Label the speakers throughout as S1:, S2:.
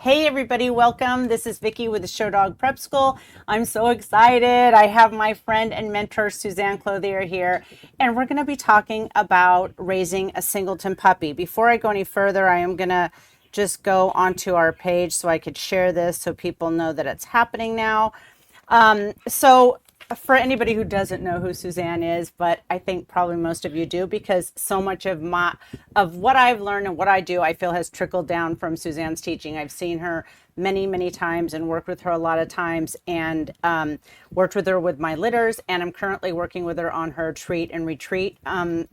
S1: Hey everybody, welcome. This is Vicki with the Show Dog Prep School. I'm so excited. I have my friend and mentor Suzanne Clothier here, and we're going to be talking about raising a Singleton puppy. Before I go any further, I am going to just go onto our page so I could share this so people know that it's happening now. So for anybody who doesn't know who Suzanne is, but I think probably most of you do, because so much of what I've learned and what I do, I feel has trickled down from Suzanne's teaching. I've seen her many times and worked with her a lot of times, and worked with her with my litters, and I'm currently working with her on her treat and retreat,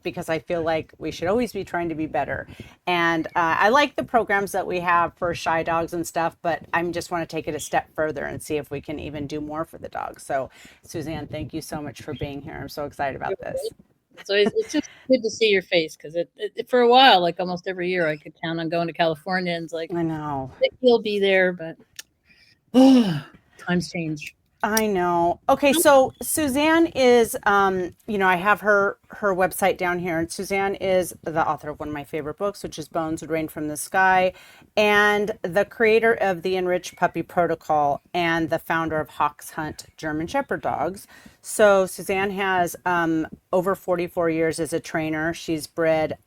S1: because I feel like we should always be trying to be better. And I like the programs that we have for shy dogs and stuff, but I just want to take it a step further and see if we can even do more for the dogs. So Suzanne, thank you so much for being here. I'm so excited about this.
S2: So it's just good to see your face, because for a while, like almost every year, I could count on going to California, and it's like,
S1: I know.
S2: He'll be there, but times change.
S1: I know. Okay, so Suzanne is, I have her website down here, and Suzanne is the author of one of my favorite books, which is Bones Would Rain from the Sky, and the creator of the Enriched Puppy Protocol, and the founder of Hawks Hunt German Shepherd Dogs. So Suzanne has over 44 years as a trainer. She's bred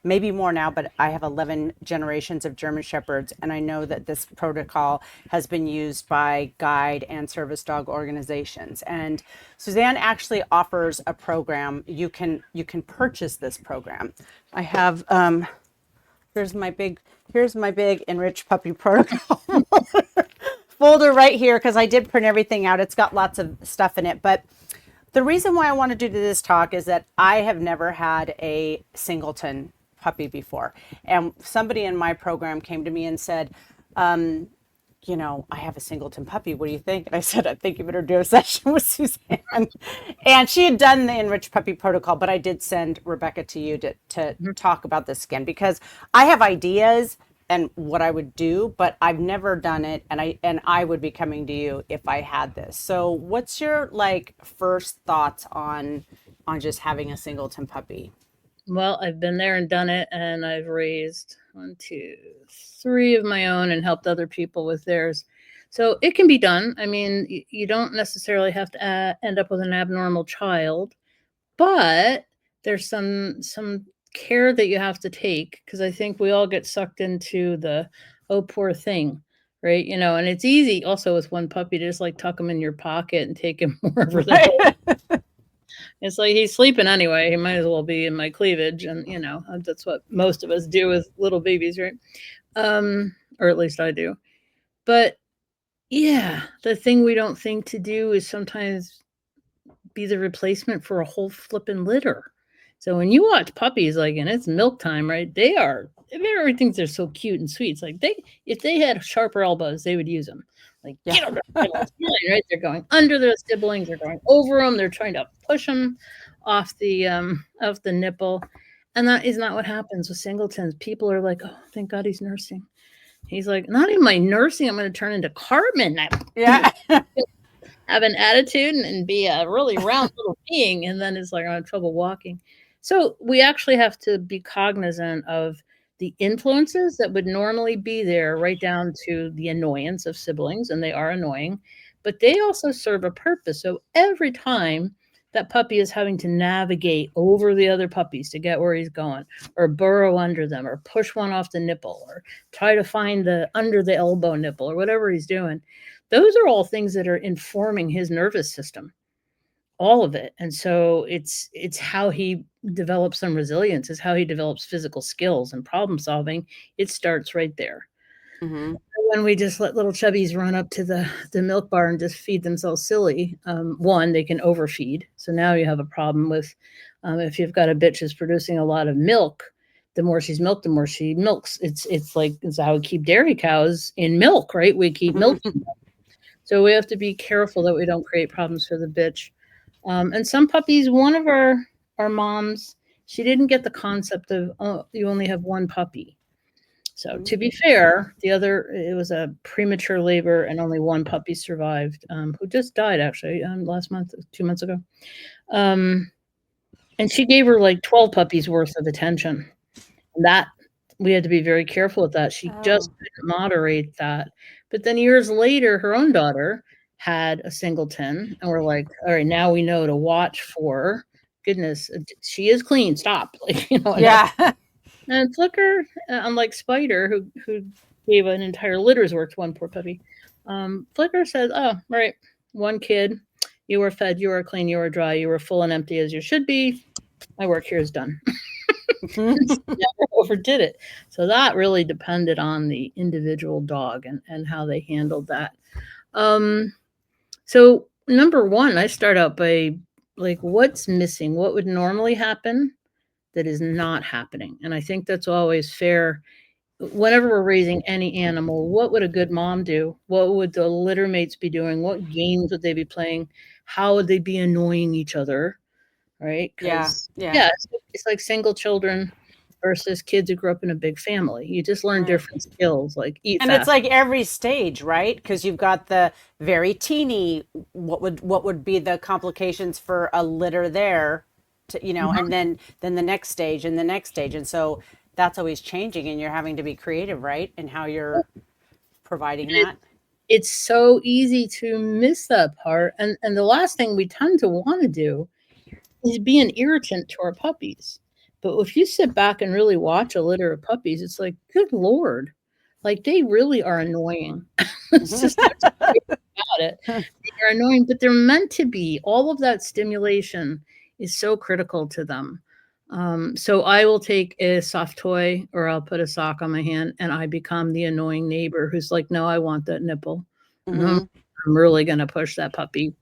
S1: maybe more now, but I have 11 generations of German Shepherds, and I know that this protocol has been used by guide and service dog organizations. And Suzanne actually offers a program. You can purchase this program. I have here's my big Enriched Puppy Protocol folder right here, because I did print everything out. It's got lots of stuff in it, but the reason why I want to do this talk is that I have never had a Singleton puppy before. And somebody in my program came to me and said, I have a Singleton puppy. What do you think? And I said, I think you better do a session with Suzanne. And she had done the Enriched Puppy Protocol, but I did send Rebecca to you to talk about this again, because I have ideas and what I would do, but I've never done it, and I would be coming to you if I had this. So what's your first thoughts on just having a Singleton puppy?
S2: Well, I've been there and done it, and I've raised 1, 2, 3 of my own and helped other people with theirs. So it can be done. I mean, you don't necessarily have to end up with an abnormal child, but there's some care that you have to take, because I think we all get sucked into the, oh, poor thing, right? And it's easy also with one puppy to just tuck him in your pocket and take him wherever the It's like, he's sleeping anyway. He might as well be in my cleavage. And, that's what most of us do with little babies, right? Or at least I do. But yeah, the thing we don't think to do is sometimes be the replacement for a whole flippin' litter. So when you watch puppies, and it's milk time, right? Everybody thinks they're so cute and sweet. It's like if they had sharper elbows, they would use them. Get over right? They're going under their siblings, they're going over them, they're trying to push them off the nipple. And that is not what happens with Singletons. People are like, oh, thank God he's nursing. He's like, not even my nursing, I'm going to turn into Cartman.
S1: Yeah.
S2: Have an attitude and be a really round little being, and then it's like I have trouble walking. So we actually have to be cognizant of the influences that would normally be there, right down to the annoyance of siblings, and they are annoying, but they also serve a purpose. So every time that puppy is having to navigate over the other puppies to get where he's going, or burrow under them, or push one off the nipple, or try to find the under the elbow nipple, or whatever he's doing, those are all things that are informing his nervous system, all of it. And so it's how he develops some resilience, is how he develops physical skills and problem solving. It starts right there.
S1: Mm-hmm.
S2: When we just let little chubbies run up to the milk bar and just feed themselves silly, one, they can overfeed. So now you have a problem with, if you've got a bitch who's producing a lot of milk, the more she's milked, the more she milks. It's how we keep dairy cows in milk, right? We keep milking them. So we have to be careful that we don't create problems for the bitch. And some puppies, one of our moms, she didn't get the concept of, oh, you only have one puppy. So to be fair, it was a premature labor, and only one puppy survived, who just died actually last month, 2 months ago. And she gave her 12 puppies worth of attention. And that we had to be very careful with that. She just
S1: Oh,
S2: couldn't moderate that. But then years later, her own daughter had a singleton, and we're like, all right, now we know to watch for. Goodness, she is clean. Stop, like enough.
S1: yeah.
S2: And Flicker, unlike Spider, who gave an entire litter's worth to one poor puppy, Flicker said, "Oh, right, one kid, you were fed, you were clean, you were dry, you were full and empty as you should be. My work here is done." Never overdid it. So that really depended on the individual dog and how they handled that. Um, so number one, I start out by like, what's missing? What would normally happen that is not happening? And I think that's always fair. Whenever we're raising any animal, what would a good mom do? What would the litter mates be doing? What games would they be playing? How would they be annoying each other? Right?
S1: Yeah,
S2: Because
S1: yeah,
S2: yeah, it's like single children versus kids who grew up in a big family. You just learn
S1: right.
S2: different skills, like eat
S1: And it's
S2: fast.
S1: like every stage, right? Because you've got the very teeny, what would be the complications for a litter there, to,
S2: Mhm.
S1: and then the next stage and the next stage. And so that's always changing and you're having to be creative, right? And how you're providing that.
S2: It's so easy to miss that part. And the last thing we tend to want to do is be an irritant to our puppies. But if you sit back and really watch a litter of puppies, it's like, good Lord, like they really are annoying. It's just there's no way about it. They're annoying, but they're meant to be. All of that stimulation is so critical to them. So I will take a soft toy or I'll put a sock on my hand and I become the annoying neighbor who's like, no, I want that nipple. And
S1: Hmm.
S2: I'm really going to push that puppy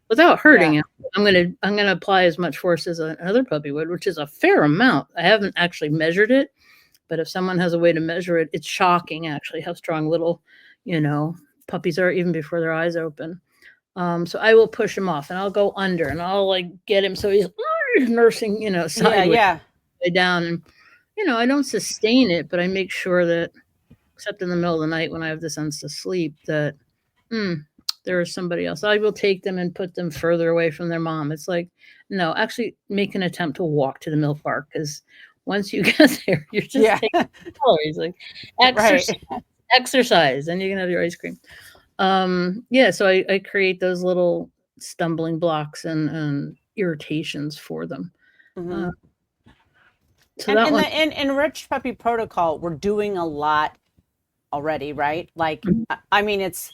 S2: without hurting
S1: Yeah.
S2: him. I'm gonna apply as much force as another puppy would, which is a fair amount. I haven't actually measured it, but if someone has a way to measure it, it's shocking actually how strong little, you know, puppies are even before their eyes open. So I will push him off and I'll go under and I'll like get him so he's nursing,
S1: Yeah.
S2: sideways
S1: Yeah.
S2: down. And, I don't sustain it, but I make sure that, except in the middle of the night when I have the sense to sleep, that mm, there is somebody else. I will take them and put them further away from their mom. It's like, no, actually make an attempt to walk to the milk bar because once you get there, you're just
S1: Yeah.
S2: taking calories. Like exercise,
S1: Right.
S2: exercise, and you can have your ice cream. Yeah, so I create those little stumbling blocks and irritations for them. Uh,
S1: Hmm.
S2: so
S1: And
S2: that
S1: in
S2: one,
S1: in Rich Puppy Protocol, we're doing a lot already, right? Like, I mean, it's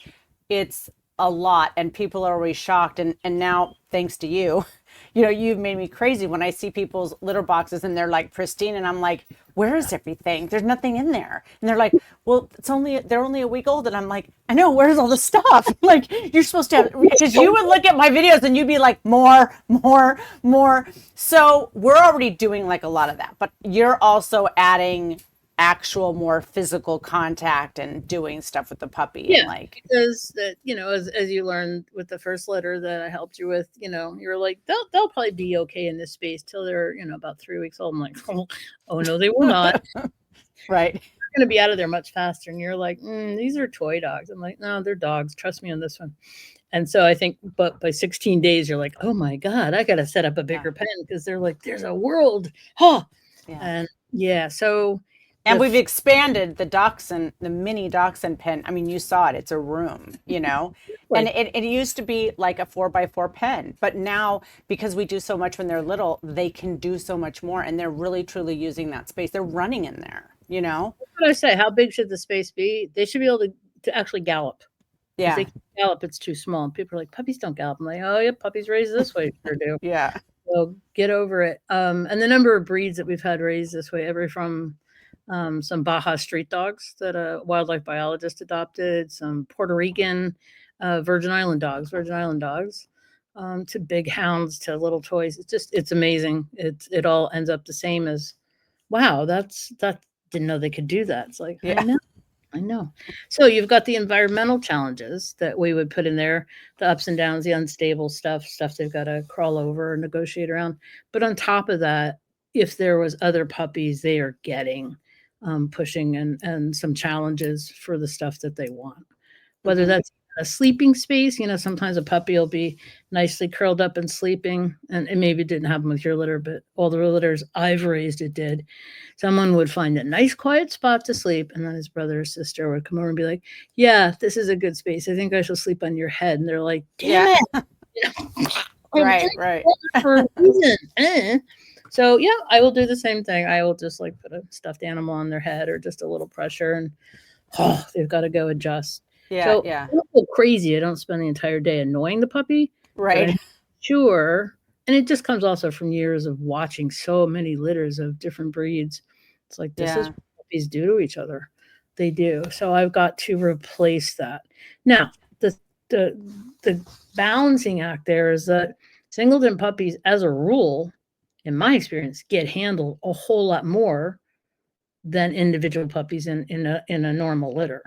S1: a lot, and people are always shocked. And now, thanks to you, you've made me crazy when I see people's litter boxes and they're like pristine, and I'm like, where is everything? There's nothing in there. And they're like, well, they're only a week old, and I'm like, I know, where's all the stuff? Like, you're supposed to have, because you would look at my videos and you'd be like, more, more, more. So we're already doing like a lot of that, but you're also adding actual more physical contact and doing stuff with the puppy and
S2: yeah,
S1: like
S2: because that as you learned with the first letter that I helped you with, you're like they'll probably be okay in this space till they're about 3 weeks old. I'm like, oh no, they will not.
S1: right.
S2: They're going to be out of there much faster. And you're like, these are toy dogs. I'm like, no, they're dogs. Trust me on this one. And so I think, but by 16 days, you're like, oh my God, I got to set up a
S1: Yeah.
S2: bigger pen because they're like, there's a world. Huh.
S1: Yeah.
S2: And yeah, so
S1: And we've expanded the mini dachshund pen. I mean, you saw it. It's a room. And
S2: like,
S1: it used to be like a 4x4 pen. But now, because we do so much when they're little, they can do so much more. And they're really, truly using that space. They're running in there.
S2: what I say, how big should the space be? They should be able to actually gallop. If they
S1: Yeah.
S2: can't gallop, it's too small. And people are like, puppies don't gallop. I'm like, oh, yeah, puppies raised this way sure do.
S1: Yeah.
S2: So get over it. And the number of breeds that we've had raised this way, every from some Baja street dogs that a wildlife biologist adopted, some Puerto Rican Virgin Island dogs, to big hounds, to little toys. It's amazing. It all ends up the same as, wow, that didn't know they could do that. It's like, I
S1: Yeah.
S2: know. I know. So you've got the environmental challenges that we would put in there, the ups and downs, the unstable stuff they've got to crawl over and negotiate around. But on top of that, if there was other puppies they are getting, pushing and some challenges for the stuff that they want, whether
S1: Hmm.
S2: that's a sleeping space. You know, sometimes a puppy will be nicely curled up and sleeping, and it maybe didn't happen with your litter, but all the litters I've raised, it did. Someone would find a nice quiet spot to sleep, and then his brother or sister would come over and be like, "Yeah, this is a good space. I think I shall sleep on your head." And they're like, "Damn
S1: Yeah.
S2: it! You know,
S1: Right, right.
S2: for a reason." So yeah, I will do the same thing. I will just like put a stuffed animal on their head or just a little pressure, and they've got to go adjust.
S1: Yeah,
S2: So
S1: yeah.
S2: I don't go crazy. I don't spend the entire day annoying the puppy, but
S1: Right.
S2: I'm sure, and it just comes also from years of watching so many litters of different breeds. It's like this is
S1: Yeah.
S2: what puppies do to each other. They do. So I've got to replace that. Now, the the the balancing act there is that Singleton puppies, as a rule, in my experience, get handled a whole lot more than individual puppies in a normal litter.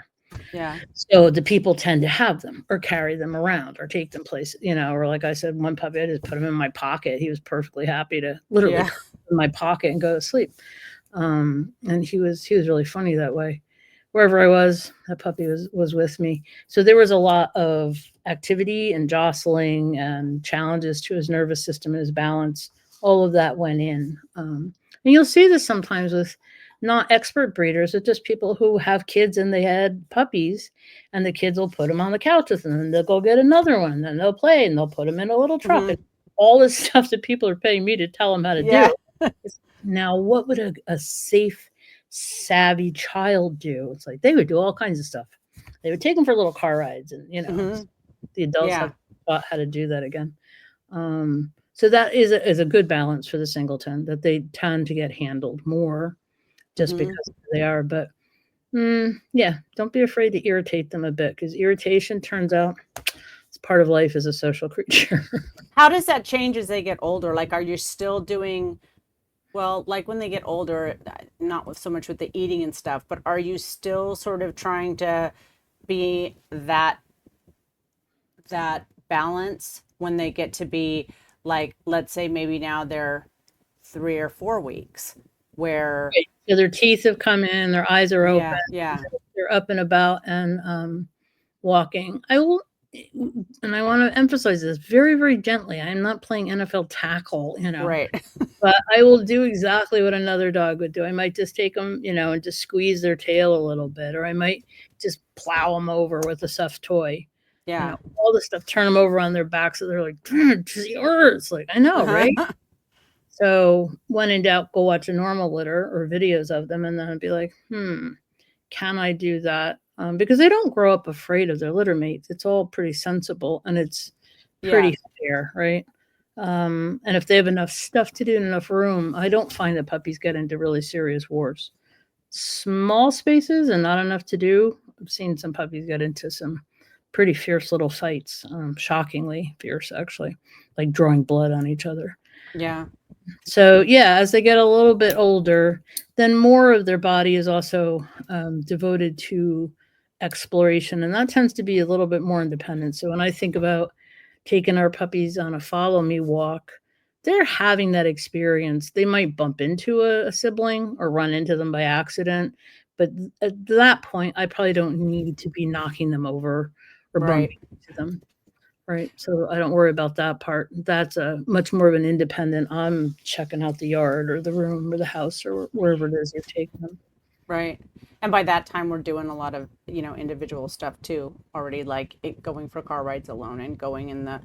S1: Yeah.
S2: So the people tend to have them or carry them around or take them places, you know, or like I said, one puppy, I just put him in my pocket. He was perfectly happy to literally
S1: Yeah.
S2: curl up in my pocket and go to sleep. And he was really funny that way. Wherever I was, that puppy was with me. So there was a lot of activity and jostling and challenges to his nervous system and his balance. All of that went in. And you'll see this sometimes with not expert breeders, but just people who have kids and they had puppies, and the kids will put them on the couch with them, and they'll go get another one, and they'll play, and they'll put them in a little truck, and
S1: Mhm.
S2: all this stuff that people are paying me to tell them how to
S1: Yeah.
S2: do. Now, what would a safe, savvy child do? It's like they would do all kinds of stuff. They would take them for little car rides, and
S1: Mhm.
S2: the adults
S1: Yeah.
S2: have taught how to do that again. So that is a good balance for the Singleton, that they tend to get handled more just
S1: Mhm.
S2: because they are. But yeah, don't be afraid to irritate them a bit, because irritation turns out it's part of life as a social creature.
S1: How does that change as they get older? Like, are you still doing, well, like when they get older, not with so much with the eating and stuff, but are you still sort of trying to be that balance when they get to be like, let's say maybe now they're 3 or 4 weeks, where
S2: So their teeth have come in, their eyes are open,
S1: yeah, yeah,
S2: they're up and about and walking. I will, and I want to emphasize this very, very gently. I'm not playing NFL tackle,
S1: right.
S2: but I will do exactly what another dog would do. I might just take them, and just squeeze their tail a little bit, or I might just plow them over with a soft toy.
S1: Yeah.
S2: All this stuff, turn them over on their back so they're like, it's yours. Like, I know, right?
S1: Uh-huh.
S2: So when in doubt, go watch a normal litter or videos of them, and then I'd be like, can I do that? Because they don't grow up afraid of their litter mates. It's all pretty sensible and it's
S1: Yeah.
S2: pretty fair, right? And if they have enough stuff to do and enough room, I don't find that puppies get into really serious wars. Small spaces and not enough to do. I've seen some puppies get into some pretty fierce little fights, shockingly fierce, actually, like drawing blood on each other.
S1: Yeah.
S2: So yeah, as they get a little bit older, then more of their body is also devoted to exploration, and that tends to be a little bit more independent. So when I think about taking our puppies on a follow me walk, they're having that experience. They might bump into a sibling or run into them by accident, but at that point, I probably don't need to be knocking them over or
S1: Right.
S2: bumping into them. Right, so I don't worry about that part. That's a much more of an independent, I'm checking out the yard or the room or the house or wherever it is you're taking them.
S1: Right. And by that time, we're doing a lot of, individual stuff too, already, like going for car rides alone and going in the,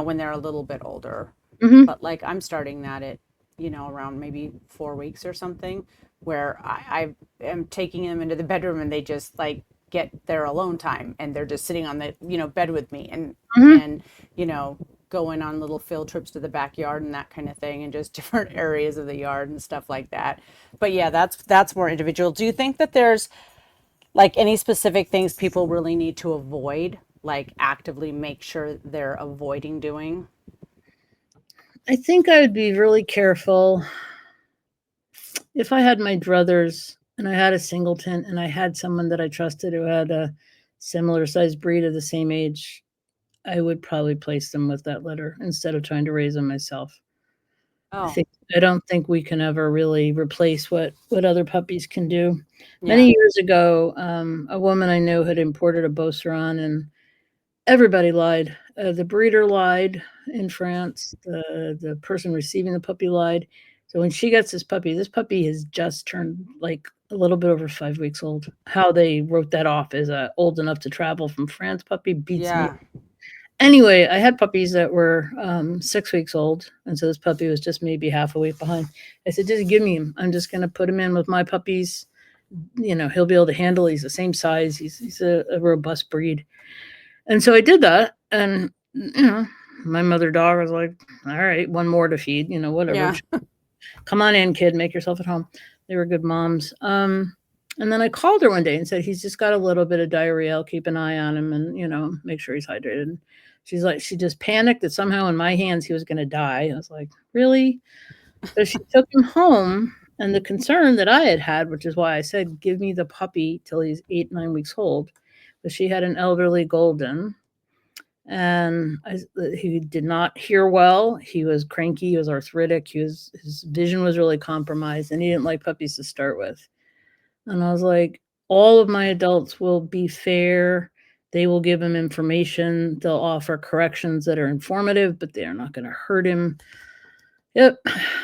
S1: when they're a little bit older.
S2: Mhm.
S1: But like I'm starting that at, around maybe 4 weeks or something, where I am taking them into the bedroom and they just like get their alone time and they're just sitting on the, bed with me
S2: Mhm.
S1: and, you know, going on little field trips to the backyard and that kind of thing and just different areas of the yard and stuff like that. But yeah, that's more individual. Do you think that there's like any specific things people really need to avoid, like actively make sure they're avoiding doing?
S2: I think I would be really careful if I had my druthers and I had a singleton and I had someone that I trusted who had a similar sized breed of the same age, I would probably place them with that litter instead of trying to raise them myself. I
S1: Oh,
S2: think I don't think we can ever really replace what other puppies can do.
S1: yeah.
S2: Many years ago, a woman I knew had imported a Beauceron, and Everybody lied. The breeder lied in France. The person receiving the puppy lied. So when she gets this puppy has just turned like a little bit over 5 weeks old. How they wrote that off as a old enough to travel from France puppy beats me.
S1: Yeah.
S2: Anyway, I had puppies that were 6 weeks old, and so this puppy was just maybe half a week behind. I said, just give me him. I'm just going to put him in with my puppies. He'll be able to handle. He's the same size. He's a robust breed. And so I did that, and my mother dog was like, "All right, one more to feed, whatever.
S1: Yeah.
S2: Come on in, kid, make yourself at home." They were good moms. And then I called her one day and said, "He's just got a little bit of diarrhea. I'll keep an eye on him and make sure he's hydrated." She's like, she just panicked that somehow in my hands he was going to die. I was like, "Really?" So she took him home. And the concern that I had, which is why I said, give me the puppy till he's 8, 9 weeks old, was she had an elderly golden, and he did not hear well. He was cranky. He was arthritic. His vision was really compromised, and he didn't like puppies to start with. And I was like, all of my adults will be fair. They will give him information. They'll offer corrections that are informative, but they are not going to hurt him. Yep.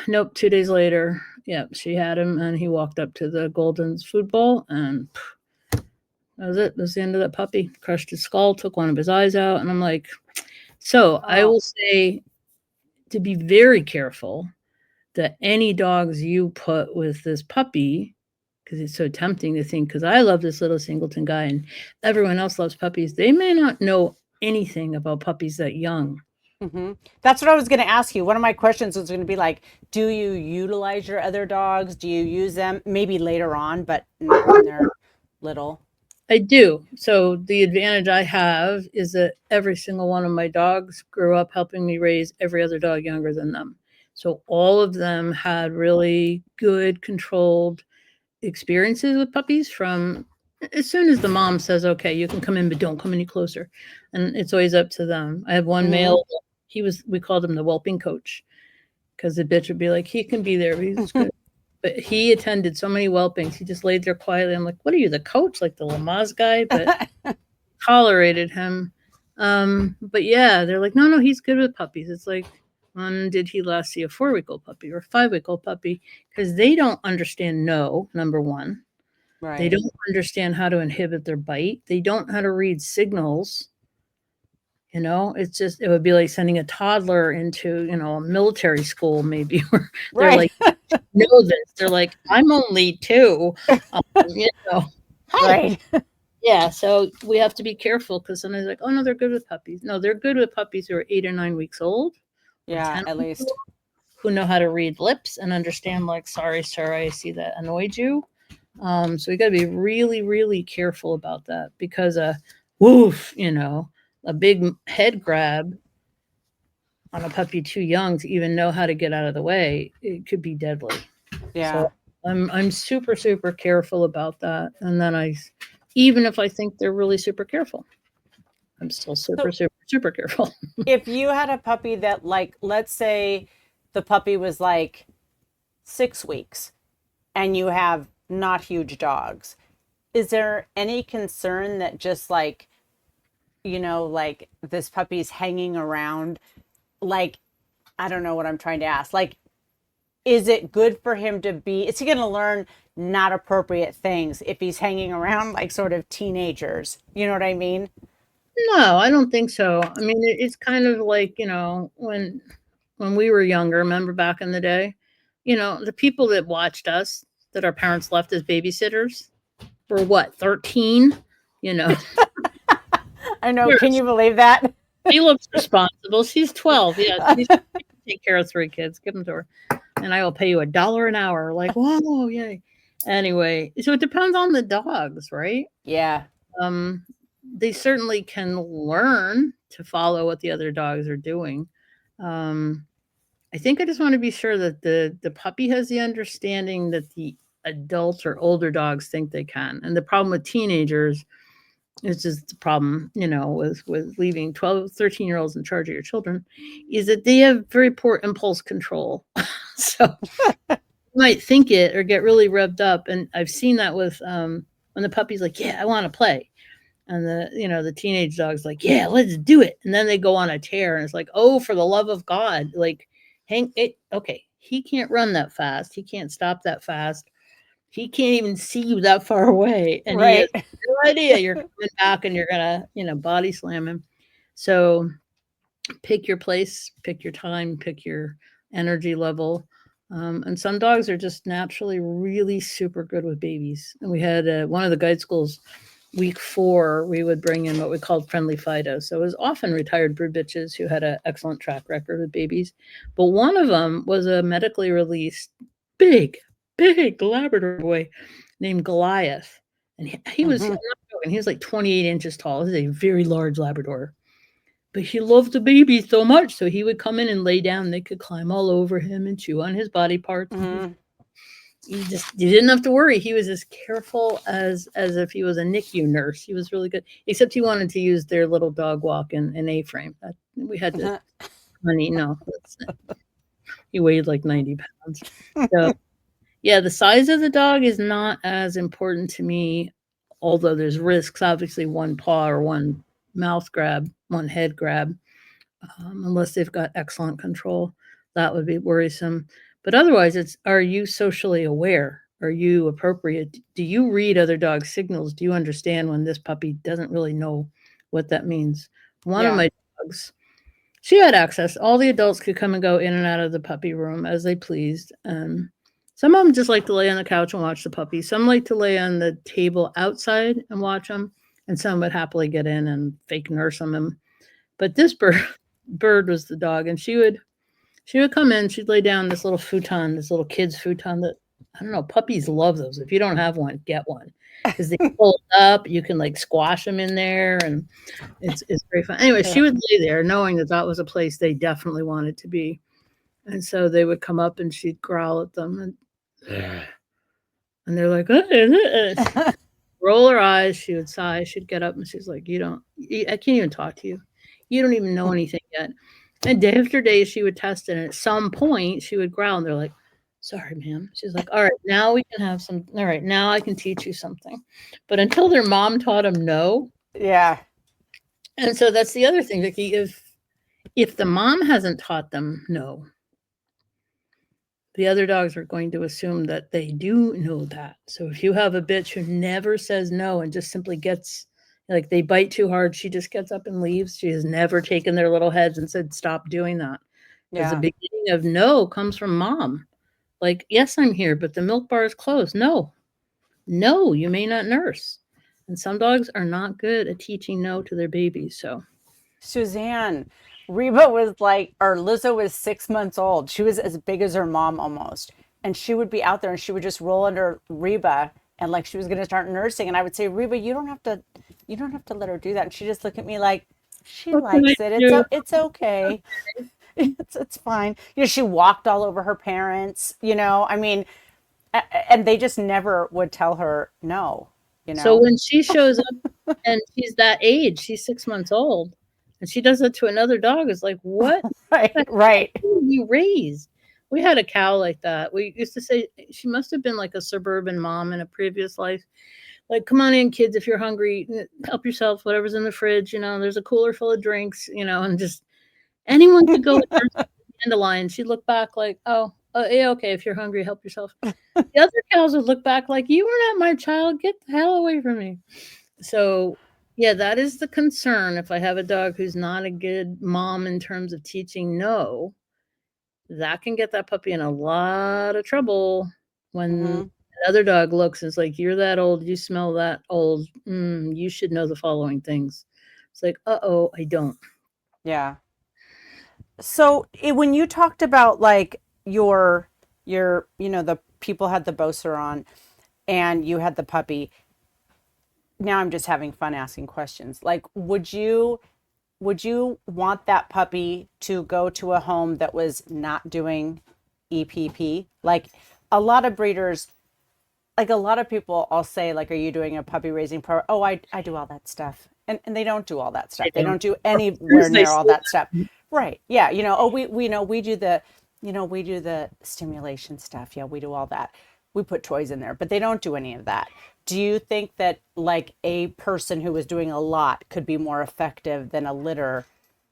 S2: Nope. 2 days later, yep, she had him, and he walked up to the Golden's food bowl, and that was it. That was the end of that puppy. Crushed his skull, took one of his eyes out, and I'm like, so I will say to be very careful that any dogs you put with this puppy, because it's so tempting to think, because I love this little Singleton guy, and everyone else loves puppies, they may not know anything about puppies that young.
S1: Mm-hmm. That's what I was going to ask you. One of my questions was going to be like, do you utilize your other dogs? Do you use them maybe later on, but not when they're little?
S2: I do. So the advantage I have is that every single one of my dogs grew up helping me raise every other dog younger than them. So all of them had really good controlled experiences with puppies from as soon as the mom says, okay, you can come in, but don't come any closer. And it's always up to them. I have one male, we called him the whelping coach, because the bitch would be like, he can be there, but he's good. But he attended so many whelpings. He just laid there quietly. I'm like, what are you, the coach? Like the Lamaze guy? But tolerated him. But yeah, they're like, no, he's good with puppies. It's like, when did he last see a 4-week-old puppy or a 5-week-old puppy? Because they don't understand no, number one.
S1: Right.
S2: They don't understand how to inhibit their bite. They don't know how to read signals. It's just, it would be like sending a toddler into, a military school, maybe, where they're like, know this. They're like, I'm only 2.
S1: Right.
S2: Yeah. So we have to be careful, because somebody's like, oh no, they're good with puppies. No, they're good with puppies who are 8 or 9 weeks old.
S1: Yeah, at least.
S2: Who know how to read lips and understand, like, sorry, sir, I see that annoyed you. So we got to be really, really careful about that, because woof, a big head grab on a puppy too young to even know how to get out of the way, it could be deadly.
S1: Yeah.
S2: So I'm super, super careful about that. And then even if I think they're really super careful, I'm still super, super careful.
S1: If you had a puppy that, like, let's say the puppy was like 6 weeks and you have not huge dogs, is there any concern that just like, like this puppy's hanging around? Like, I don't know what I'm trying to ask. Like, is it good for him to be, is he going to learn not appropriate things if he's hanging around like sort of teenagers? You know what I mean?
S2: No, I don't think so. I mean, it's kind of like, when we were younger, remember back in the day, the people that watched us, that our parents left as babysitters, were what, 13?
S1: I know. Can you believe that?
S2: She looks responsible. She's 12. Yeah. She take care of 3 kids. Give them to her. And I will pay you $1 an hour. Like, whoa, yay. Anyway, so it depends on the dogs, right?
S1: Yeah.
S2: They certainly can learn to follow what the other dogs are doing. I think I just want to be sure that the puppy has the understanding that the adults or older dogs think they can. And the problem with teenagers is just the problem, with leaving 12, 13-year-olds in charge of your children, is that they have very poor impulse control. So you might think it or get really revved up. And I've seen that with when the puppy's like, yeah, I want to play. And the teenage dog's like, yeah, let's do it. And then they go on a tear, and it's like, oh, for the love of God, like, hang it. Okay, he can't run that fast. He can't stop that fast. He can't even see you that far away, and he has
S1: Right.
S2: no idea you're coming back and you're gonna, body slam him. So pick your place, pick your time, pick your energy level. And some dogs are just naturally really super good with babies. And we had one of the guide schools week 4, we would bring in what we called friendly Fido. So it was often retired brood bitches who had an excellent track record with babies. But one of them was a medically released big, big Labrador boy named Goliath. And he was, I'm
S1: Hmm.
S2: not joking, he was like 28 inches tall. He's a very large Labrador. But he loved the baby so much, so he would come in and lay down. They could climb all over him and chew on his body parts. And
S1: Hmm.
S2: you didn't have to worry. He was as careful as if he was a NICU nurse. He was really good, except he wanted to use their little dog walk in an A-frame. We had to, honey, no, he weighed like 90 pounds. So yeah, the size of the dog is not as important to me, although there's risks. Obviously, one paw or one mouth grab, one head grab, unless they've got excellent control, that would be worrisome. But otherwise, it's, are you socially aware? Are you appropriate? Do you read other dogs' signals? Do you understand when this puppy doesn't really know what that means? One of
S1: Yeah.
S2: my dogs, she had access. All the adults could come and go in and out of the puppy room as they pleased. Some of them just like to lay on the couch and watch the puppy. Some like to lay on the table outside and watch them. And some would happily get in and fake nurse them. But this bird was the dog, and she would come in, she'd lay down this little futon, this little kid's futon that, I don't know, puppies love those. If you don't have one, get one, because they fold up. You can like squash them in there, and it's very fun. Anyway, she
S1: Yeah.
S2: would lay there knowing that that was a place they definitely wanted to be. And so they would come up and she'd growl at them, and they're like, roll her eyes. She would sigh. She'd get up and she's like, I can't even talk to you. You don't even know anything yet. And day after day, she would test it. And at some point, she would growl. And they're like, sorry, ma'am. She's like, all right, now we can have some. All right, now I can teach you something. But until their mom taught them no.
S1: Yeah.
S2: And so that's the other thing, Vicki. If the mom hasn't taught them no, the other dogs are going to assume that they do know that. So if you have a bitch who never says no and just simply gets, like, they bite too hard, she just gets up and leaves. She has never taken their little heads and said, stop doing that. Because the
S1: Yeah.
S2: beginning of no comes from mom. Like, yes, I'm here, but the milk bar is closed. No, you may not nurse. And some dogs are not good at teaching no to their babies. So
S1: Suzanne, Reba was like, or Lizzo was 6 months old. She was as big as her mom almost. And she would be out there and she would just roll under Reba and like she was going to start nursing. And I would say, Reba, you don't have to let her do that. And she just looked at me like, she
S2: what can I
S1: likes it.
S2: do?
S1: It's okay. It's fine. She walked all over her parents, I mean, and they just never would tell her no, you
S2: So
S1: know?
S2: when she shows up and she's that age, she's 6 months old, and she does it to another dog, it's like, what
S1: Right,
S2: the heck
S1: right.
S2: were you raised? We had a cow like that. We used to say she must have been like a suburban mom in a previous life. Like, come on in, kids, if you're hungry, help yourself, whatever's in the fridge, there's a cooler full of drinks, and just anyone could go with her dandelion. She'd look back like, oh, yeah, okay, if you're hungry, help yourself. The other cows would look back like, you were not my child. Get the hell away from me. So, yeah, that is the concern. If I have a dog who's not a good mom in terms of teaching no, that can get that puppy in a lot of trouble when
S1: Hmm.
S2: another dog looks and is like, you're that old, you smell that old, you should know the following things. It's like, uh-oh, I don't.
S1: Yeah. So when you talked about like the people had the Boser on and you had the puppy, now I'm just having fun asking questions. Like, would you want that puppy to go to a home that was not doing EPP? Like a lot of breeders, like a lot of people, I'll say, like, are you doing a puppy raising program? Oh, I do all that stuff. And they don't do all that
S2: I
S1: stuff. They
S2: don't.
S1: don't do
S2: Of
S1: anywhere
S2: course they
S1: near all
S2: say
S1: that stuff. Right. Yeah. Oh, we do the stimulation stuff. Yeah, we do all that. we put toys in there, but they don't do any of that. Do you think that like a person who was doing a lot could be more effective than a litter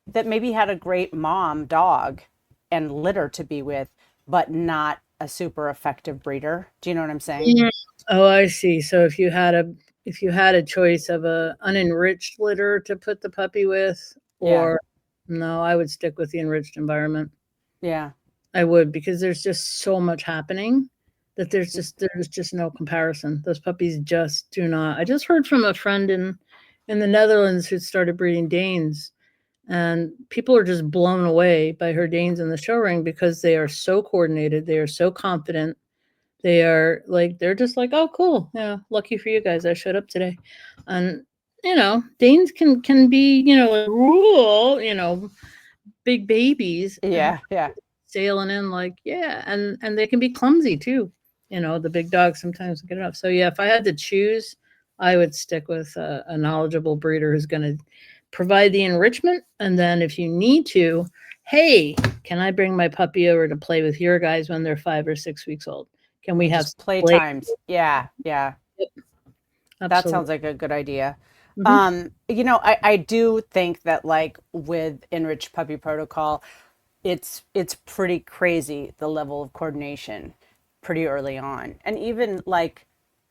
S1: that maybe had a great mom dog and litter to be with, but not a super effective breeder? Do you know what I'm saying?
S2: Mm. Oh, I see. So if you had a choice of a unenriched litter to put the puppy with,
S1: Yeah.
S2: or no, I would stick with the enriched environment.
S1: Yeah.
S2: I would, because there's just so much happening that there's just no comparison. Those puppies just do not. I just heard from a friend in the Netherlands who started breeding Danes, and people are just blown away by her Danes in the show ring because they are so coordinated, they are so confident. They are like they're just like, "Oh, cool. Yeah, lucky for you guys, I showed up today." And Danes can be, like, rule, big babies, and
S1: Yeah. Yeah.
S2: sailing in like, yeah, and they can be clumsy too. The big dogs sometimes get it up. So yeah, if I had to choose, I would stick with a knowledgeable breeder who's going to provide the enrichment, and then if you need to, hey, can I bring my puppy over to play with your guys when they're 5 or 6 weeks old? Can we have
S1: Just
S2: some
S1: play
S2: play?
S1: times. Yeah. Yeah.
S2: Yep,
S1: That sounds
S2: absolutely.
S1: like a good idea.
S2: Hmm.
S1: I do think that like with Enriched Puppy Protocol, it's pretty crazy the level of coordination pretty early on. And even like,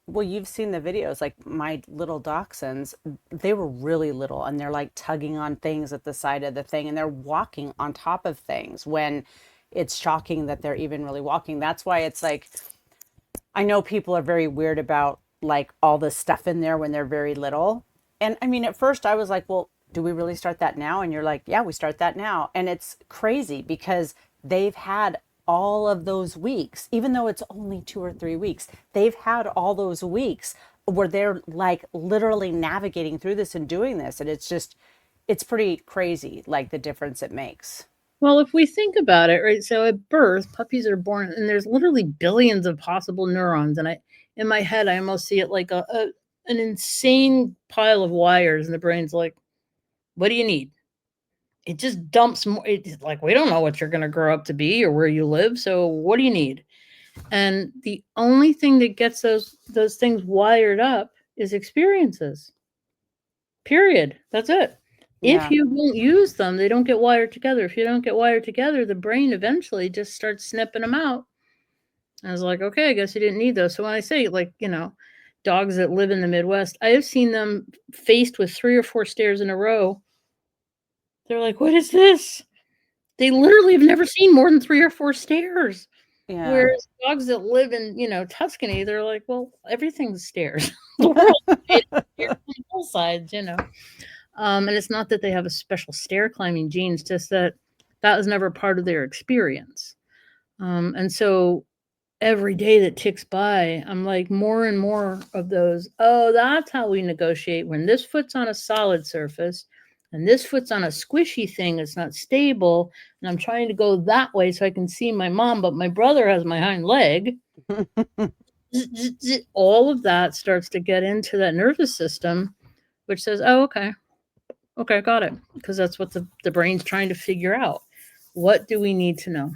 S1: well, you've seen the videos, like my little dachshunds, they were really little and they're like tugging on things at the side of the thing and they're walking on top of things when it's shocking that they're even really walking. That's why it's like I know people are very weird about like all this stuff in there when they're very little. And I mean, at first I was like, well, do we really start that now? And you're like, yeah, we start that now. And it's crazy because they've had all of those weeks, even though it's only 2 or 3 weeks, they've had all those weeks where they're like literally navigating through this and doing this. And it's just, it's pretty crazy, like the difference it makes.
S2: Well, if we think about it, right? So at birth, puppies are born, and there's literally billions of possible neurons. And in my head, I almost see it like an insane pile of wires, and the brain's like, "What do you need?" It just dumps more. It's like, we don't know what you're going to grow up to be or where you live, so what do you need? And the only thing that gets those things wired up is experiences. Period. That's it. If
S1: Yeah.
S2: you don't use them, they don't get wired together. If you don't get wired together, the brain eventually just starts snipping them out. I was like, okay, I guess you didn't need those. So when I say, like, dogs that live in the Midwest, I have seen them faced with 3 or 4 stairs in a row. They're like, what is this? They literally have never seen more than 3 or 4 stairs.
S1: Yeah.
S2: Whereas dogs that live in, Tuscany, they're like, well, everything's stairs. The world is made of stairs on all sides. And it's not that they have a special stair climbing gene, it's just that that was never part of their experience. And so every day that ticks by, I'm like, more and more of those. Oh, that's how we negotiate when this foot's on a solid surface and this foot's on a squishy thing that's not stable. And I'm trying to go that way so I can see my mom, but my brother has my hind leg. All of that starts to get into that nervous system, which says, oh, okay. Okay, got it. Because that's what the brain's trying to figure out. What do we need to know?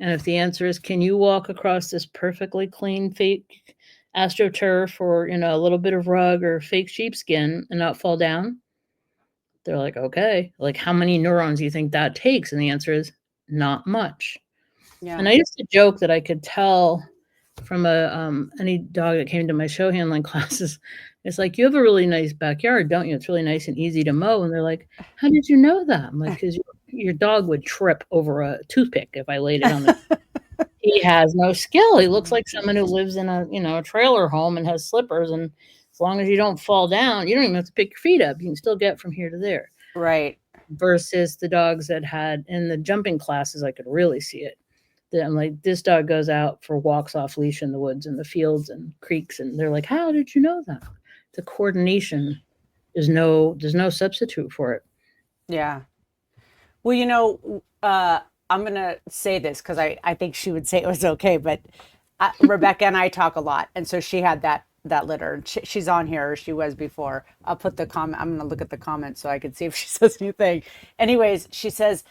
S2: And if the answer is, can you walk across this perfectly clean fake astroturf or, a little bit of rug or fake sheepskin and not fall down? They're like, okay. Like, how many neurons do you think that takes? And the answer is not much. And
S1: Yeah.
S2: I used to joke that I could tell from any dog that came to my show handling classes. It's like, you have a really nice backyard, don't you? It's really nice and easy to mow. And they're like, how did you know that? I'm like, because your dog would trip over a toothpick if I laid it on the. He has no skill. He looks like someone who lives in a trailer home and has slippers. And as long as you don't fall down, you don't even have to pick your feet up. You can still get from here to there.
S1: Right.
S2: Versus the dogs that had in the jumping classes, I could really see it. I'm like, this dog goes out for walks off leash in the woods and the fields and creeks, and they're like, how did you know that? The coordination there's no substitute for it.
S1: Yeah. Well, I'm going to say this because I think she would say it was okay, but Rebecca and I talk a lot. And so she had that litter. She's on here, or she was before. I'll put the comment. I'm going to look at the comments so I can see if she says anything. Anyways, she says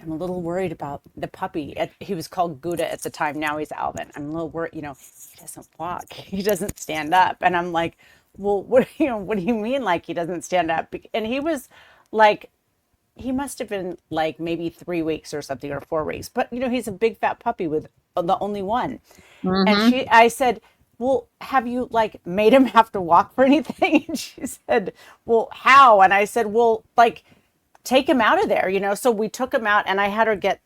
S1: I'm a little worried about the puppy. He was called Gouda at the time. Now he's Alvin. I'm a little worried. He doesn't walk. He doesn't stand up. And I'm like, well, what do you mean? Like he doesn't stand up? And he was like, he must have been like maybe 3 weeks or something, or 4 weeks. But he's a big fat puppy with the only one. And
S2: Mm-hmm.
S1: I said, well, have you like made him have to walk for anything? And she said, well, how? And I said, well, like take him out of there. So we took him out, and I had her get,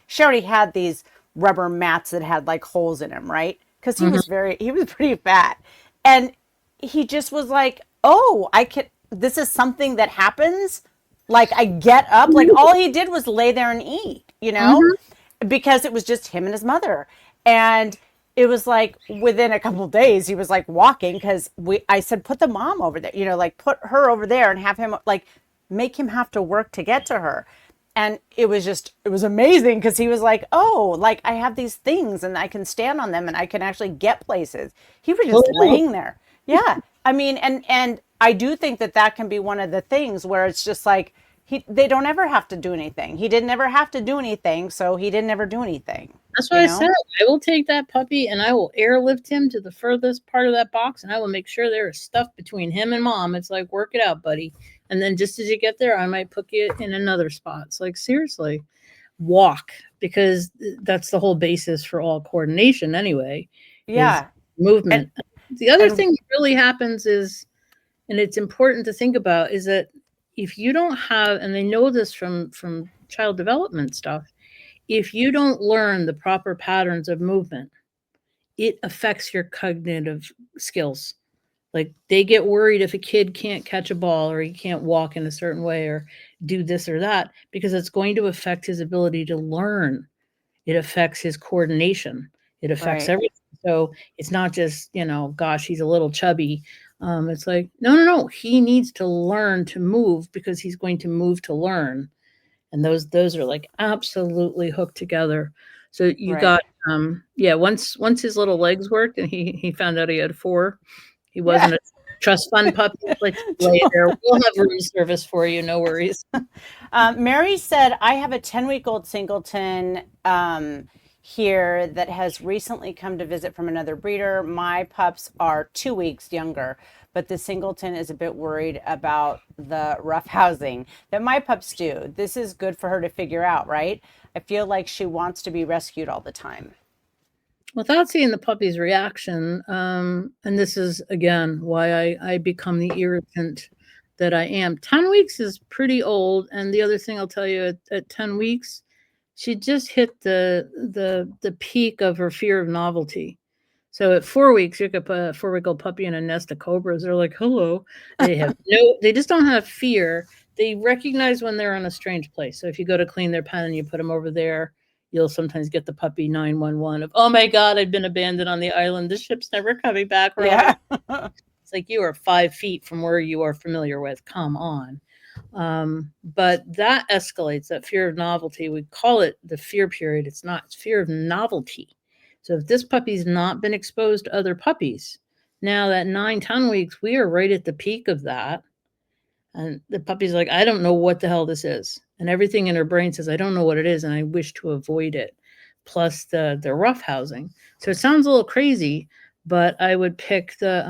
S1: she already had these rubber mats that had like holes in him, right? Because
S2: Mm-hmm.
S1: he was pretty fat. And he just was like, oh, this is something that happens. Like I get up, like all he did was lay there and eat,
S2: Mm-hmm.
S1: because it was just him and his mother. And it was like within a couple of days he was like walking, because I said put the mom over there, like put her over there and have him like make him have to work to get to her. And it was amazing, because he was like, oh, like I have these things and I can stand on them and I can actually get places. He was just laying there. Yeah. I mean, and I do think that can be one of the things where it's just like they don't ever have to do anything. He didn't ever have to do anything, so he didn't ever do anything,
S2: That's what
S1: you
S2: I
S1: know?
S2: said. I will take that puppy and I will airlift him to the furthest part of that box, and I will make sure there is stuff between him and mom. It's like, work it out, buddy. And then just as you get there, I might put you in another spot. It's like, seriously, walk, because that's the whole basis for all coordination anyway, is
S1: Yeah. And
S2: movement. The other
S1: and
S2: thing that really happens is, and it's important to think about, is that if you don't have, and they know this from child development stuff, if you don't learn the proper patterns of movement, it affects your cognitive skills. Like they get worried if a kid can't catch a ball or he can't walk in a certain way or do this or that, because it's going to affect his ability to learn. It affects his coordination. It affects
S1: right,
S2: everything. So it's not just, gosh, he's a little chubby. It's like, no, no, no. He needs to learn to move because he's going to move to learn. And those are like absolutely hooked together. So you
S1: right.
S2: got yeah, once his little legs worked and he found out he had four, he
S1: Yeah.
S2: wasn't a trust fund puppy. Like lay there. We'll have room service for you, no worries.
S1: Mary said, I have a 10-week-old Singleton here that has recently come to visit from another breeder. My pups are 2 weeks younger, but the Singleton is a bit worried about the rough housing that my pups do. This is good for her to figure out, right? I feel like she wants to be rescued all the time.
S2: Without seeing the puppy's reaction, and this is again why I become the irritant that I am. 10 weeks is pretty old, and the other thing I'll tell you, at 10 weeks, she just hit the peak of her fear of novelty. So at 4 weeks, you could put a 4-week-old puppy in a nest of cobras. They're like, hello. They just don't have fear. They recognize when they're in a strange place. So if you go to clean their pen and you put them over there, you'll sometimes get the puppy 911 of, oh my God, I've been abandoned on the island. This ship's never coming back. We're all
S1: Yeah.
S2: gonna. It's like you are 5 feet from where you are familiar with. Come on. But that escalates, that fear of novelty. We call it the fear period. It's not, it's fear of novelty. So if this puppy's not been exposed to other puppies, now that 9, 10 weeks, we are right at the peak of that. And the puppy's like, I don't know what the hell this is. And everything in her brain says, I don't know what it is, and I wish to avoid it. Plus the rough housing. So it sounds a little crazy, but I would pick a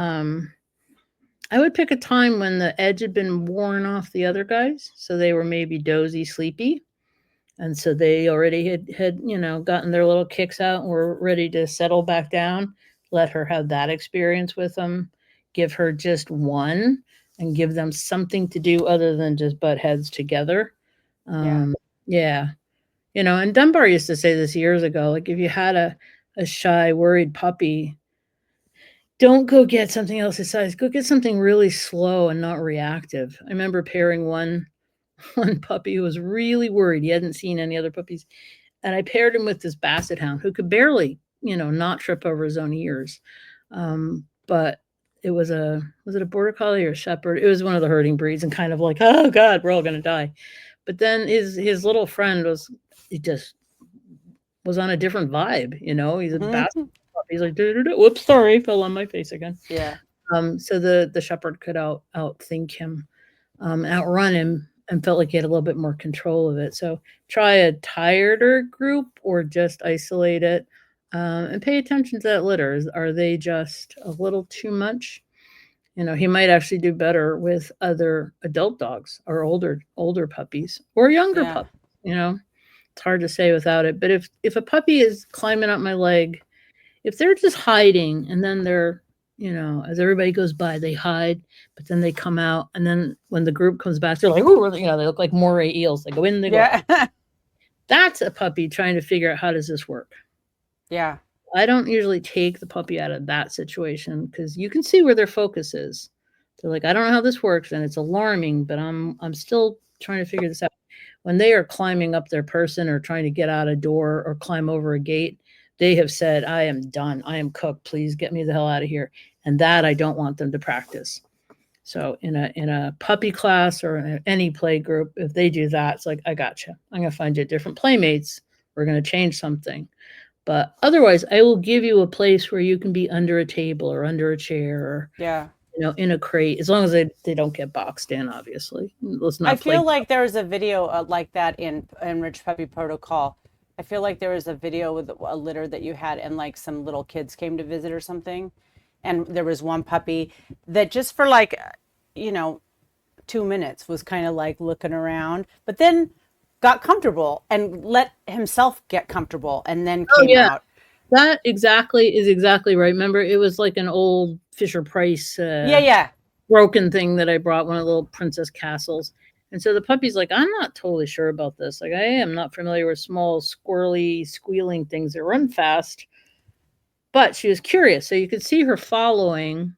S2: time when the edge had been worn off the other guys. So they were maybe dozy, sleepy. And so they already had gotten their little kicks out and were ready to settle back down. Let her have that experience with them. Give her just one and give them something to do other than just butt heads together.
S1: Yeah.
S2: Um, yeah. And Dunbar used to say this years ago, like if you had a shy, worried puppy, don't go get something else's size. Go get something really slow and not reactive. I remember pairing one puppy who was really worried. He hadn't seen any other puppies. And I paired him with this basset hound who could barely, not trip over his own ears. But it was was it a border collie or a shepherd? It was one of the herding breeds, and kind of like, oh God, we're all gonna die. But then his little friend he just was on a different vibe, he's a basset
S1: Mhm.
S2: puppy. He's like, whoops, sorry, fell on my face again.
S1: Yeah.
S2: So the shepherd could outthink him, outrun him, and felt like he had a little bit more control of it. So try a tireder group or just isolate it, and pay attention to that litter. Are they just a little too much? He might actually do better with other adult dogs or older puppies or younger
S1: Yeah.
S2: puppies. It's hard to say without it. But if a puppy is climbing up my leg, if they're just hiding and then they're, as everybody goes by, they hide, but then they come out, and then when the group comes back, they're like, oh, they look like moray eels. They go in, they go out.
S1: Yeah.
S2: That's a puppy trying to figure out, how does this work?
S1: Yeah.
S2: I don't usually take the puppy out of that situation because you can see where their focus is. They're like, I don't know how this works, and it's alarming, but I'm still trying to figure this out. When they are climbing up their person or trying to get out a door or climb over a gate, they have said, I am done. I am cooked. Please get me the hell out of here. And that I don't want them to practice. So in a puppy class or in any play group, if they do that, it's like, I got you. I'm going to find you different playmates. We're going to change something. But otherwise, I will give you a place where you can be under a table or under a chair or,
S1: Yeah.
S2: in a crate, as long as they don't get boxed in, obviously. Let's not
S1: I feel like there was a video like that in Rich Puppy Protocol. I feel like there was a video with a litter that you had, and like some little kids came to visit or something. And there was one puppy that just for like, 2 minutes was kind of like looking around, but then got comfortable and let himself get comfortable and then came out.
S2: That is exactly right. Remember, it was like an old Fisher Price
S1: Yeah.
S2: broken thing that I brought, one of the little princess castles. And so the puppy's like, I'm not totally sure about this. Like, I am not familiar with small, squirrely, squealing things that run fast. But she was curious. So you could see her following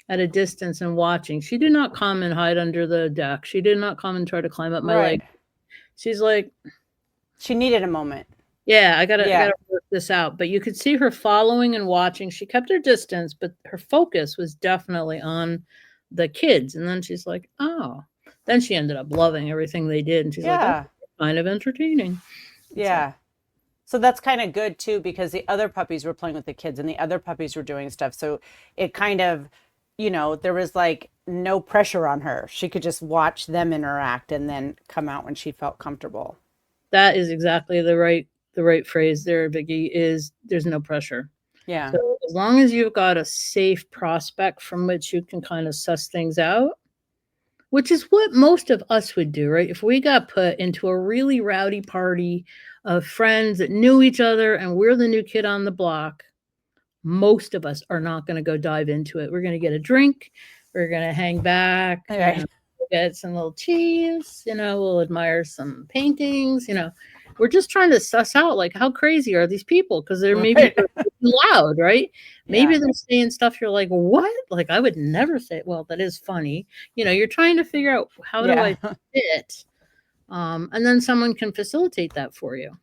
S2: at a distance and watching. She did not come and hide under the deck. She did not come and try to climb up my leg. She's like,
S1: she needed a moment.
S2: Yeah, I gotta work this out. But you could see her following and watching. She kept her distance, but her focus was definitely on the kids. And then she's like, oh. Then she ended up loving everything they did. And she's like, oh, kind of entertaining.
S1: Yeah. So that's kind of good too, because the other puppies were playing with the kids and the other puppies were doing stuff. So it kind of, there was like no pressure on her. She could just watch them interact and then come out when she felt comfortable.
S2: That is exactly the right phrase there, Vicki, is there's no pressure.
S1: Yeah.
S2: So as long as you've got a safe prospect from which you can kind of suss things out, which is what most of us would do, right? If we got put into a really rowdy party of friends that knew each other and we're the new kid on the block, most of us are not going to go dive into it. We're going to get a drink. We're going to hang back, get some little cheese, we'll admire some paintings, We're just trying to suss out, like, how crazy are these people? Because they're maybe loud, right? Maybe they're saying stuff you're like, what? Like, I would never say, well, that is funny. You're trying to figure out, how do I fit? And then someone can facilitate that for you.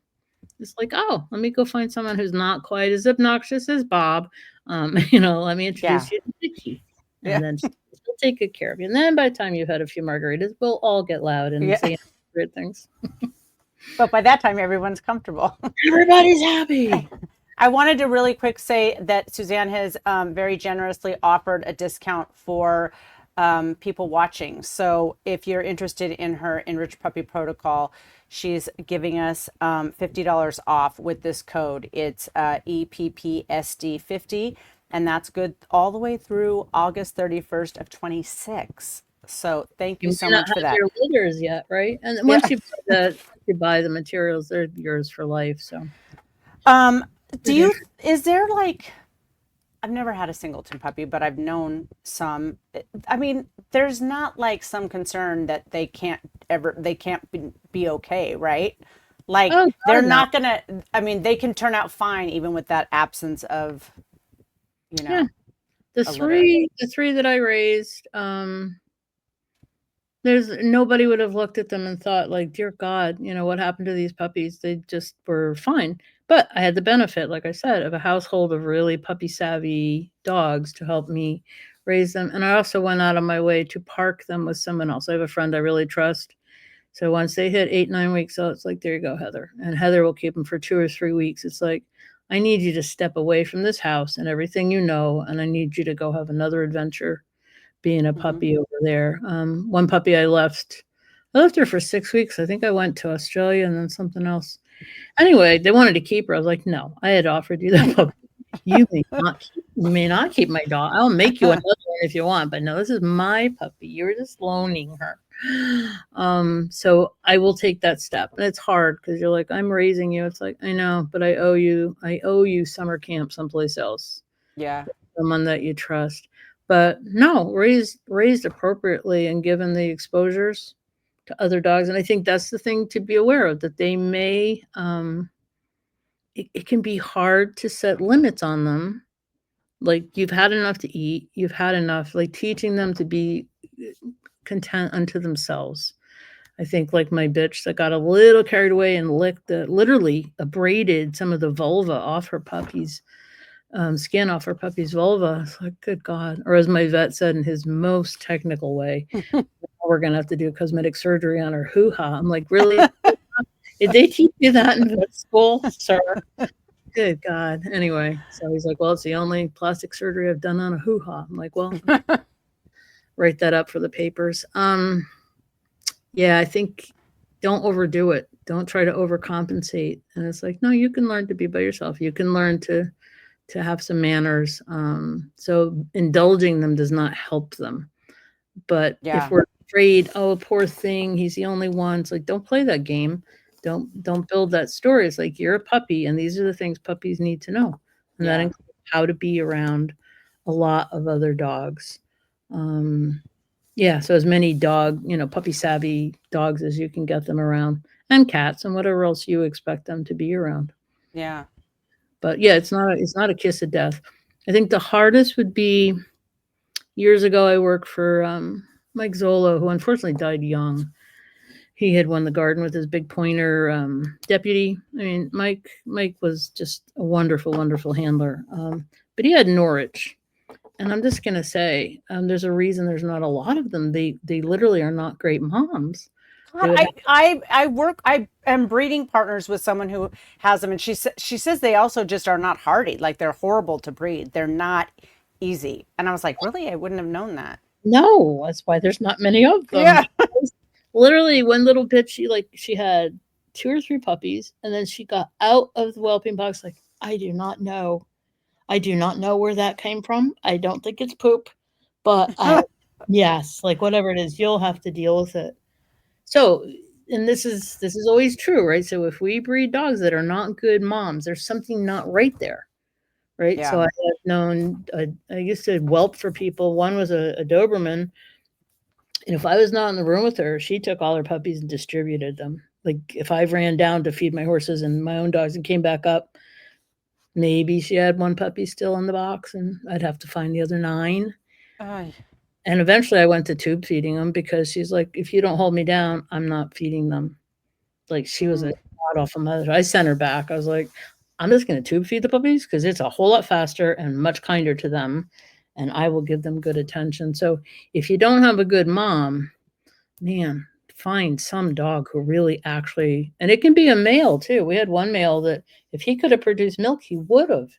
S2: It's like, oh, let me go find someone who's not quite as obnoxious as Bob. Let me introduce you to Vicki. And then she'll take good care of you. And then by the time you've had a few margaritas, we'll all get loud and say weird things.
S1: But by that time, everyone's comfortable.
S2: Everybody's happy.
S1: I wanted to really quick say that Suzanne has very generously offered a discount for people watching. So if you're interested in her Enriched Puppy Protocol, she's giving us $50 off with this code. It's EPPSD50, and that's good all the way through August 31st of 26. So thank you so much for that.
S2: Your litters yet, right? And once you buy the materials, they're yours for life. So,
S1: is there like, I've never had a Singleton puppy, but I've known some. I mean, there's not like some concern that they can't be okay, right? Like they're not gonna. I mean, they can turn out fine even with that absence of,
S2: The three that I raised, there's nobody would have looked at them and thought, like, dear God, what happened to these puppies? They just were fine. But I had the benefit, like I said, of a household of really puppy savvy dogs to help me raise them. And I also went out of my way to park them with someone else. I have a friend I really trust. So once they hit 8-9 weeks old, it's like, there you go, Heather. And Heather will keep them for 2 or 3 weeks. It's like, I need you to step away from this house and everything and I need you to go have another adventure being a puppy over there. One puppy I left I left her for 6 weeks. I think I went to Australia and then something else. Anyway, they wanted to keep her. I was like, no, I had offered you that puppy. You may not keep my dog. I'll make you another one if you want, but no, this is my puppy. You're just loaning her. So I will take that step. And it's hard because you're like, I'm raising you. It's like, I know, but I owe you summer camp someplace else.
S1: Yeah.
S2: Someone that you trust. But no, raised appropriately and given the exposures to other dogs. And I think that's the thing to be aware of, that they may it can be hard to set limits on them. Like, you've had enough to eat, you've had enough, like teaching them to be content unto themselves. I think like my bitch that got a little carried away and literally abraded some of the vulva off her puppy's skin off her puppy's vulva. It's like, good God. Or as my vet said in his most technical way, we're going to have to do cosmetic surgery on her hoo-ha. I'm like, really? Did they teach you that in vet school, sir? Good God. Anyway, so he's like, well, it's the only plastic surgery I've done on a hoo-ha. I'm like, well, write that up for the papers. Yeah, I think don't overdo it. Don't try to overcompensate. And it's like, no, you can learn to be by yourself. You can learn to have some manners. So indulging them does not help them. But if we're afraid, oh, poor thing, he's the only one. It's like, don't play that game. Don't build that story. It's like, you're a puppy, and these are the things puppies need to know. And that includes how to be around a lot of other dogs. So as many puppy savvy dogs as you can get them around, and cats and whatever else you expect them to be around.
S1: Yeah.
S2: But yeah, it's not a kiss of death. I think the hardest would be, years ago, I worked for Mike Zolo, who unfortunately died young. He had won the Garden with his big pointer deputy. I mean, Mike was just a wonderful, wonderful handler. But he had Norwich. And I'm just going to say, there's a reason there's not a lot of them. They literally are not great moms.
S1: God, I am breeding partners with someone who has them, and she says they also just are not hardy. Like, they're horrible to breed. They're not easy. And I was like, really? I wouldn't have known that.
S2: No, that's why there's not many of them.
S1: Yeah.
S2: Literally, one little bitch, she had 2 or 3 puppies, and then she got out of the whelping box. Like, I do not know where that came from. I don't think it's poop, but yes, like whatever it is, you'll have to deal with it. So, and this is always true, right? So if we breed dogs that are not good moms, there's something not right there, right?
S1: Yeah.
S2: So I have known, I used to whelp for people. One was a Doberman, and if I was not in the room with her, she took all her puppies and distributed them. Like, if I ran down to feed my horses and my own dogs and came back up, maybe she had 1 puppy still in the box, and I'd have to find the other 9. And eventually I went to tube feeding them, because she's like, if you don't hold me down, I'm not feeding them. Like, she was a god-awful mother. I sent her back. I was like, I'm just going to tube feed the puppies, because it's a whole lot faster and much kinder to them, and I will give them good attention. So if you don't have a good mom, man, find some dog who really actually, and it can be a male too. We had one male that if he could have produced milk, he would have.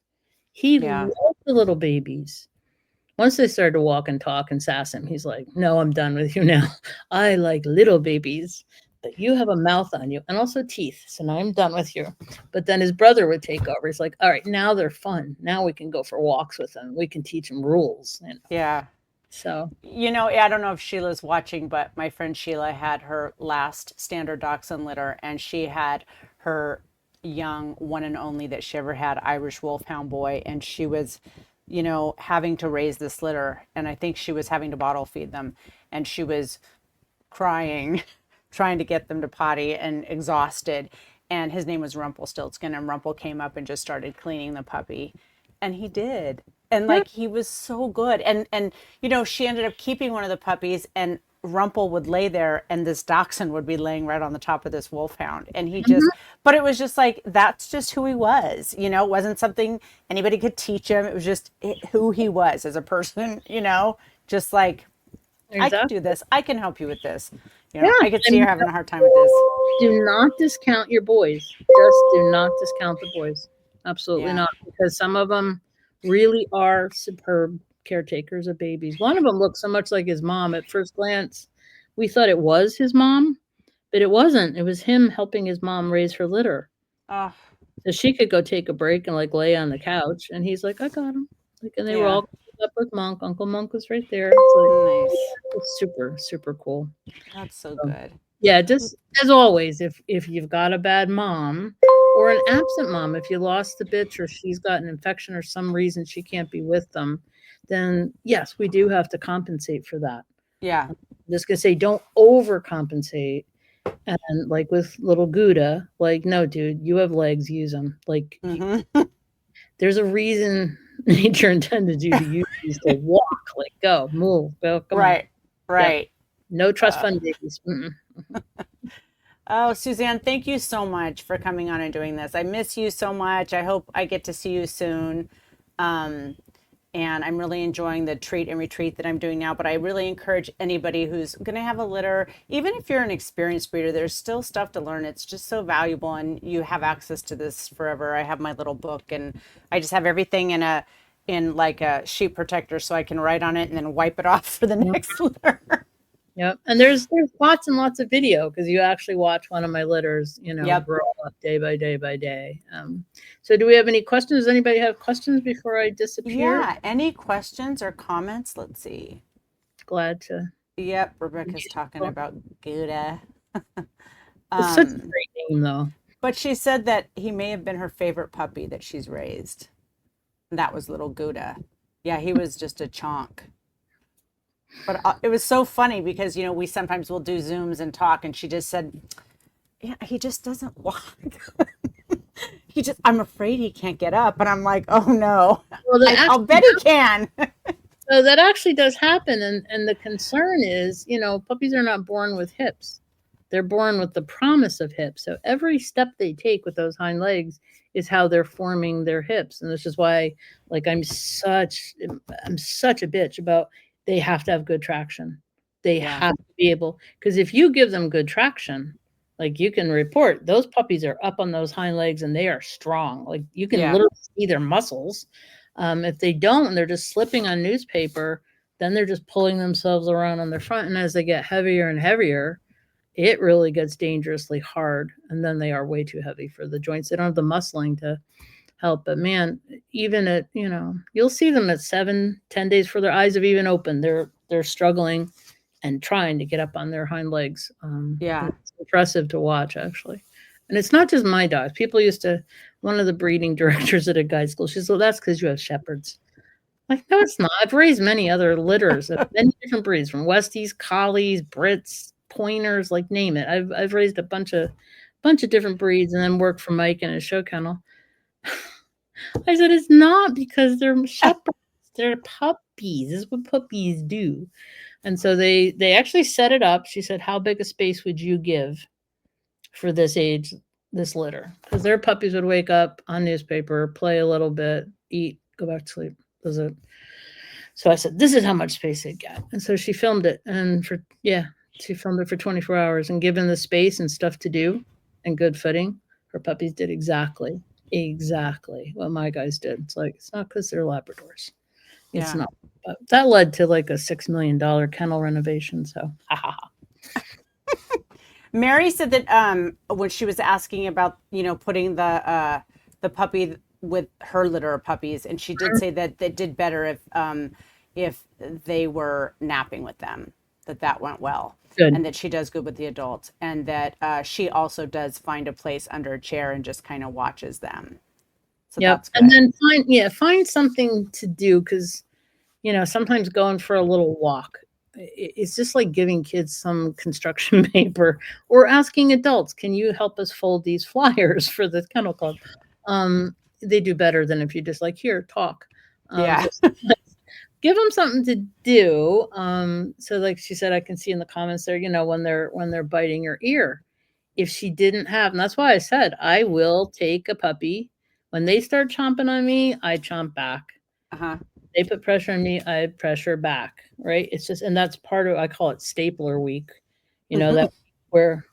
S2: He loved the little babies. Once they started to walk and talk and sass him, he's like, no, I'm done with you now. I like little babies, but you have a mouth on you and also teeth. So now I'm done with you. But then his brother would take over. He's like, all right, now they're fun. Now we can go for walks with them. We can teach them rules.
S1: Yeah.
S2: So,
S1: I don't know if Sheila's watching, but my friend Sheila had her last standard dachshund litter, and she had her young one and only that she ever had, Irish Wolfhound boy, and she was having to raise this litter, and I think she was having to bottle feed them, and she was crying trying to get them to potty and exhausted, and his name was Rumpelstiltskin, and Rumple came up and just started cleaning the puppy, and he did, and like, he was so good, and she ended up keeping one of the puppies, and Rumple would lay there, and this dachshund would be laying right on the top of this wolfhound, and he just but it was just like, that's just who he was. It wasn't something anybody could teach him. It was just who he was as a person. Just like, I can do this, I can help you with this. I could see her having a hard time with this.
S2: Do not discount your boys. Just do not discount the boys. Absolutely not, because some of them really are superb caretakers of babies. One of them looked so much like his mom. At first glance, we thought it was his mom, But it wasn't. It was him helping his mom raise her litter.
S1: Oh,
S2: So she could go take a break and like lay on the couch, and he's like, "I got him." Like, and they were
S1: yeah.
S2: all covered up with Monk. Uncle Monk was right there. It's like,
S1: Nice.
S2: yeah, it was super, super cool.
S1: That's so
S2: So,
S1: good.
S2: yeah, just as always, if you've got a bad mom or an absent mom, if you lost the bitch or she's got an infection or some reason she can't be with them, then yes, we do have to compensate for that.
S1: Yeah.
S2: I'm just gonna say, don't overcompensate. And like with little Gouda, like, no, dude, you have legs, use them. Like,
S1: Hmm.
S2: there's a reason nature intended you to use these to walk. Like, go, move, go, come on.
S1: Right.
S2: Yep.
S1: Right.
S2: No trust
S1: Uh,
S2: fund babies. Mm-mm.
S1: oh, Suzanne, thank you so much for coming on and doing this. I miss you so much. I hope I get to see you soon. Um, and I'm really enjoying the treat and retreat that I'm doing now. But I really encourage anybody who's going to have a litter, even if you're an experienced breeder, there's still stuff to learn. It's just so valuable, and you have access to this forever. I have my little book, and I just have everything in like a sheet protector, so I can write on it and then wipe it off for the
S2: Yep.
S1: next litter.
S2: Yep. And there's lots and lots of video because you actually watch one of my litters,
S1: Yep.
S2: grow up day by day by day. So do we have any questions? Does anybody have questions before I disappear?
S1: Yeah. Any questions or comments? Let's see.
S2: Glad to.
S1: Yep. Rebecca's talking about Gouda.
S2: It's such a
S1: um,
S2: great name, though.
S1: but she said that he may have been her favorite puppy that she's raised. That was little Gouda. Yeah, he was just a chonk. But it was so funny because, we sometimes will do Zooms and talk, and she just said, yeah, he just doesn't walk. I'm afraid he can't get up. And I'm like, oh no,
S2: Well,
S1: I'll bet he can.
S2: so that actually does happen, and the concern is, puppies are not born with hips. They're born with the promise of hips. So every step they take with those hind legs is how they're forming their hips. And this is why, like, I'm such a bitch about they have to have good traction. They
S1: Yeah.
S2: have to be able, because if you give them good traction, like you can report, those puppies are up on those hind legs and they are strong. Like you can
S1: Yeah.
S2: literally see their muscles. If they don't, and they're just slipping on newspaper, then they're just pulling themselves around on their front. And as they get heavier and heavier, it really gets dangerously hard, and then they are way too heavy for the joints. They don't have the muscling to help. But man, even at you'll see them at 7-10 days before their eyes have even opened. They're struggling and trying to get up on their hind legs.
S1: Yeah.
S2: It's impressive to watch, actually. And it's not just my dogs. People used to. One of the breeding directors at a guide school, she said, "Well, that's because you have shepherds." Like, no, it's not. I've raised many other litters of many different breeds, from Westies, Collies, Brits, Pointers, like name it. I've raised a bunch of different breeds, and then worked for Mike in a show kennel. I said, it's not because they're shepherds. They're puppies. This is what puppies do. And so they actually set it up. She said, how big a space would you give for this age, this litter? Because their puppies would wake up on newspaper, play a little bit, eat, go back to sleep. So I said, this is how much space they'd get. And so she filmed it. And she filmed it for 24 hours. And given the space and stuff to do and good footing, her puppies did exactly what my guys did. It's like, it's not because they're Labradors. It's not. But that led to like a $6 million kennel renovation. So, ha ha ha.
S1: Mary said that when she was asking about putting the puppy with her litter of puppies, and she did say that they did better if they were napping with them, that went well.
S2: Good.
S1: And that she does good with the adults, and that she also does find a place under a chair and just kind of watches them. So
S2: yep. And then find something to do, because sometimes going for a little walk, it's just like giving kids some construction paper, or asking adults, can you help us fold these flyers for the kennel club? They do better than if you just like, here, talk. Give them something to do. So like she said, I can see in the comments there, when they're biting your ear, if she didn't have, and that's why I said, I will take a puppy. When they start chomping on me, I chomp back. They put pressure on me, I pressure back, right? It's just, and that's part of, I call it stapler week, that where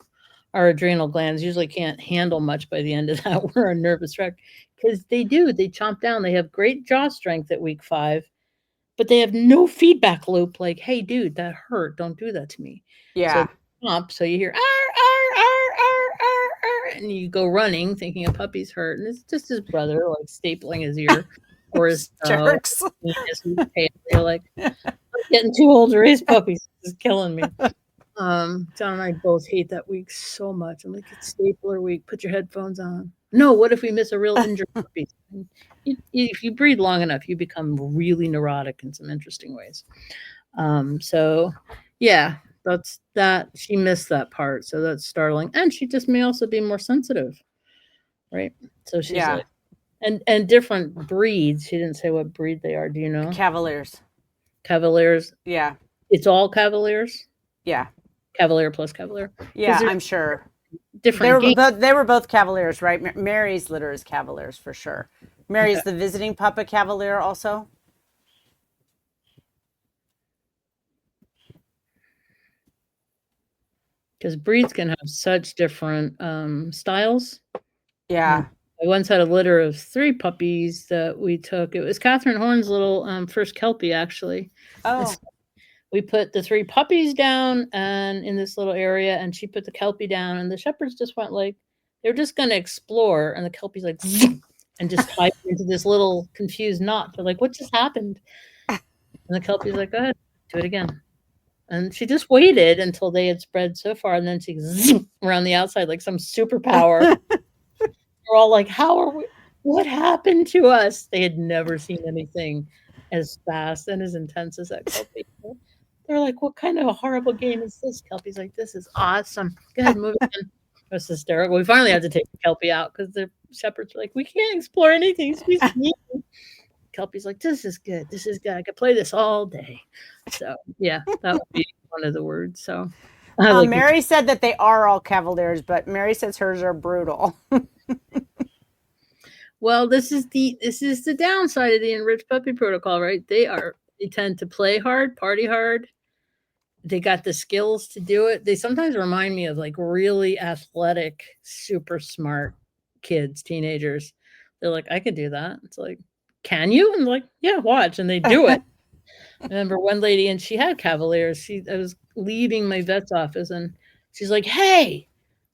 S2: our adrenal glands usually can't handle much by the end of that. We're a nervous wreck, because they chomp down. They have great jaw strength at week 5, but they have no feedback loop. Like, hey, dude, that hurt. Don't do that to me.
S1: Yeah.
S2: So you hear, ar, ar, and you go running thinking a puppy's hurt, and it's just his brother like stapling his ear or his toe.
S1: Jerks.
S2: You're like, I'm getting too old to raise puppies. This is killing me. John and I both hate that week so much. I'm like, it's stapler week. Put your headphones on. No, what if we miss a real injured puppy? If you breed long enough, you become really neurotic in some interesting ways. So yeah, that's that. She missed that part, so that's startling. And she just may also be more sensitive, right? So she's like, and different breeds. She didn't say what breed they are. Do you know?
S1: Cavaliers.
S2: Cavaliers.
S1: Yeah.
S2: It's all Cavaliers.
S1: Yeah.
S2: Cavalier plus Cavalier.
S1: Yeah, I'm sure.
S2: Different.
S1: They were both Cavaliers, right? Mary's litter is Cavaliers for sure. Mary's the visiting pup a Cavalier also.
S2: Because breeds can have such different styles.
S1: Yeah.
S2: I once had a litter of 3 puppies that we took. It was Catherine Horn's little first Kelpie, actually.
S1: Oh.
S2: We put the 3 puppies down and in this little area, and she put the Kelpie down, and the shepherds just went like, they're just going to explore, and the Kelpie's like, and just tied into this little confused knot. They're like, what just happened? And the Kelpie's like, go ahead, do it again. And she just waited until they had spread so far, and then she around the outside like some superpower. We're all like, what happened to us? They had never seen anything as fast and as intense as that Kelpie. They're like, what kind of a horrible game is this? Kelpie's like, this is awesome. Go ahead, move it in. It was hysterical. We finally had to take the Kelpie out because the shepherds were like, we can't explore anything. Kelpie's like, this is good. This is good. I could play this all day. So yeah, that would be one of the words. So
S1: Mary said that they are all Cavaliers, but Mary says hers are brutal.
S2: Well, this is the downside of the enriched puppy protocol, right? They tend to play hard, party hard. They got the skills to do it. They sometimes remind me of like really athletic, super smart kids, teenagers. They're like, I could do that. It's like, can you? And like, yeah, watch. And they do it. I remember one lady, and she had Cavaliers. I was leaving my vet's office, and she's like, hey.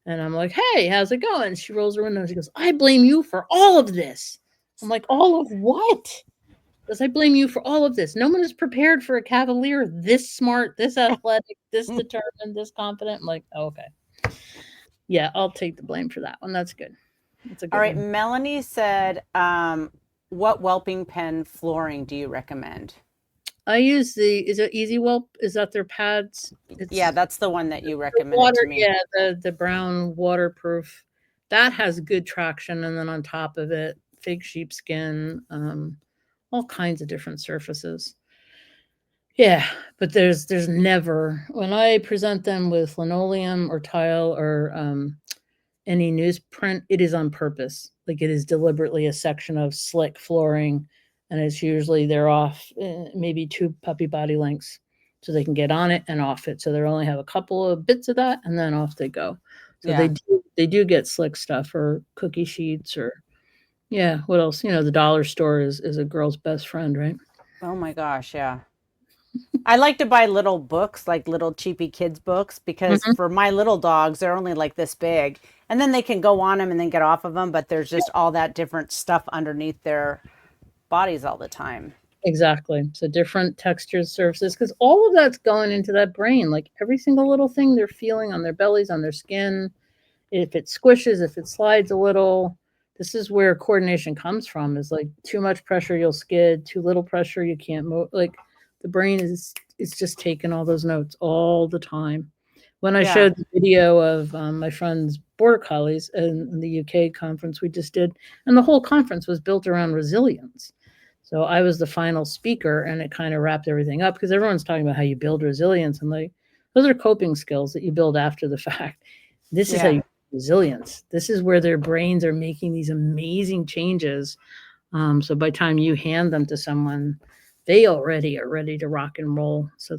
S2: And I'm like, hey, how's it going? She rolls her window, and she goes, I blame you for all of this. I'm like, all of what? Because I blame you for all of this. No one is prepared for a Cavalier this smart, this athletic, this determined, this confident. I'm like, oh, okay. Yeah, I'll take the blame for that one. That's good. That's a good
S1: all right.
S2: one.
S1: Melanie said, what whelping pen flooring do you recommend?
S2: I use is it Easy Whelp? Is that their pads?
S1: Yeah, that's the one that you recommended to me.
S2: Yeah, the brown waterproof. That has good traction. And then on top of it, fake sheepskin, all kinds of different surfaces. Yeah, but there's never, when I present them with linoleum or tile or any newsprint, it is on purpose. Like it is deliberately a section of slick flooring, and it's usually they're off maybe 2 puppy body lengths, so they can get on it and off it. So they only have a couple of bits of that, and then off they go. So they do get slick stuff or cookie sheets or what else? The dollar store is a girl's best friend, right?
S1: Oh my gosh, yeah. I like to buy little books, like little cheapy kids books, because for my little dogs, they're only like this big, and then they can go on them and then get off of them, but there's just all that different stuff underneath their bodies all the time.
S2: Exactly. So different textures, surfaces, because all of that's going into that brain, like every single little thing they're feeling on their bellies, on their skin. If it squishes, if it slides a little, this is where coordination comes from, is like too much pressure, you'll skid, too little pressure, you can't move. Like the brain is just taking all those notes all the time. When I showed the video of my friend's border collies in the UK conference we just did, and the whole conference was built around resilience. So I was the final speaker, and it kind of wrapped everything up because everyone's talking about how you build resilience, and like those are coping skills that you build after the fact. This is how you build resilience. This is where their brains are making these amazing changes. So by the time you hand them to someone, they already are ready to rock and roll. So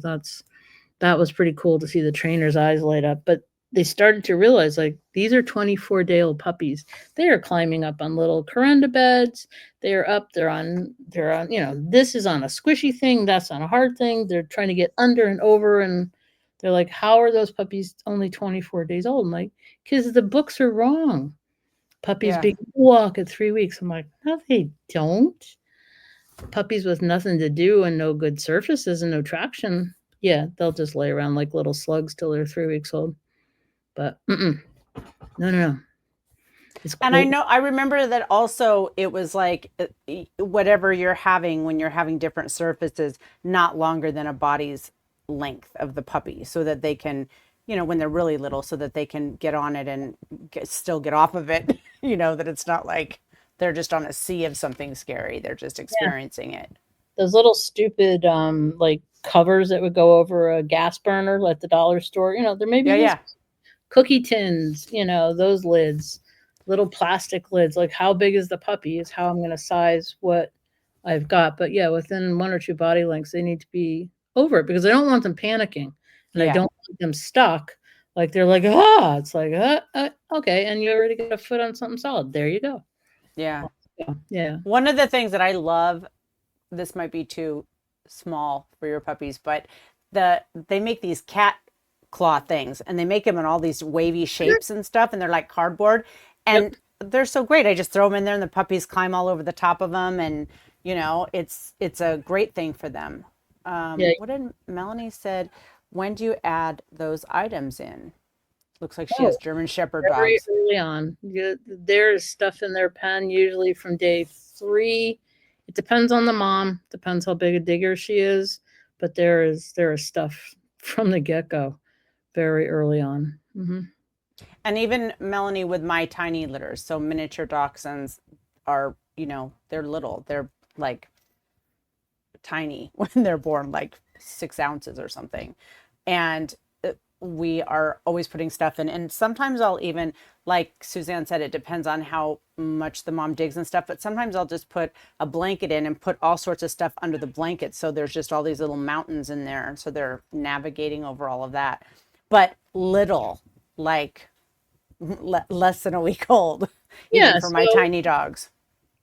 S2: that was pretty cool to see the trainer's eyes light up. But they started to realize, like, these are 24-day-old puppies. They are climbing up on little corunda beds. They're on, this is on a squishy thing. That's on a hard thing. They're trying to get under and over. And They're like, how are those puppies only 24 days old? I'm like, because the books are wrong. Puppies
S1: Yeah.
S2: begin to walk at 3 weeks. I'm like, no, they don't. Puppies with nothing to do and no good surfaces and no traction, yeah, they'll just lay around like little slugs till they're 3 weeks old. But no, no, no. It's
S1: And I
S2: cool.
S1: know, I remember that also it was like whatever you're having when you're having different surfaces, not longer than a body's length of the puppy, so that they can, when they're really little, so that they can get on it and still get off of it, that it's not like they're just on a sea of something scary. They're just
S2: Yeah.
S1: experiencing it.
S2: Those little stupid like covers that would go over a gas burner at the dollar store, they're maybe
S1: Yeah,
S2: this
S1: yeah.
S2: cookie tins, those lids, little plastic lids. Like how big is the puppy is how I'm going to size what I've got. But yeah, within 1 or 2 body lengths, they need to be over it because I don't want them panicking and I
S1: Yeah.
S2: don't want them stuck. Like they're like, ah, it's like, okay. And you already got a foot on something solid. There you go.
S1: Yeah.
S2: Yeah. Yeah.
S1: One of the things that I love, this might be too small for your puppies, but they make these cat claw things and they make them in all these wavy shapes and stuff, and they're like cardboard,
S2: Yep.
S1: and they're so great. I just throw them in there and the puppies climb all over the top of them, and it's a great thing for them.
S2: Yeah.
S1: What did Melanie said? When do you add those items in? Looks like she has
S2: Oh,
S1: German Shepherd
S2: very
S1: dogs.
S2: early on. There's stuff in their pen usually from day 3. It depends on the mom, depends how big a digger she is, but there is stuff from the get-go very early on.
S1: And even Melanie with my tiny litters, so miniature dachshunds are, they're little. They're like tiny when they're born, like 6 ounces or something. And we are always putting stuff in. And sometimes I'll even, like Suzanne said, it depends on how much the mom digs and stuff. But sometimes I'll just put a blanket in and put all sorts of stuff under the blanket. So there's just all these little mountains in there. So they're navigating over all of that. But little, like less than a week old, even
S2: Yeah,
S1: for my tiny dogs.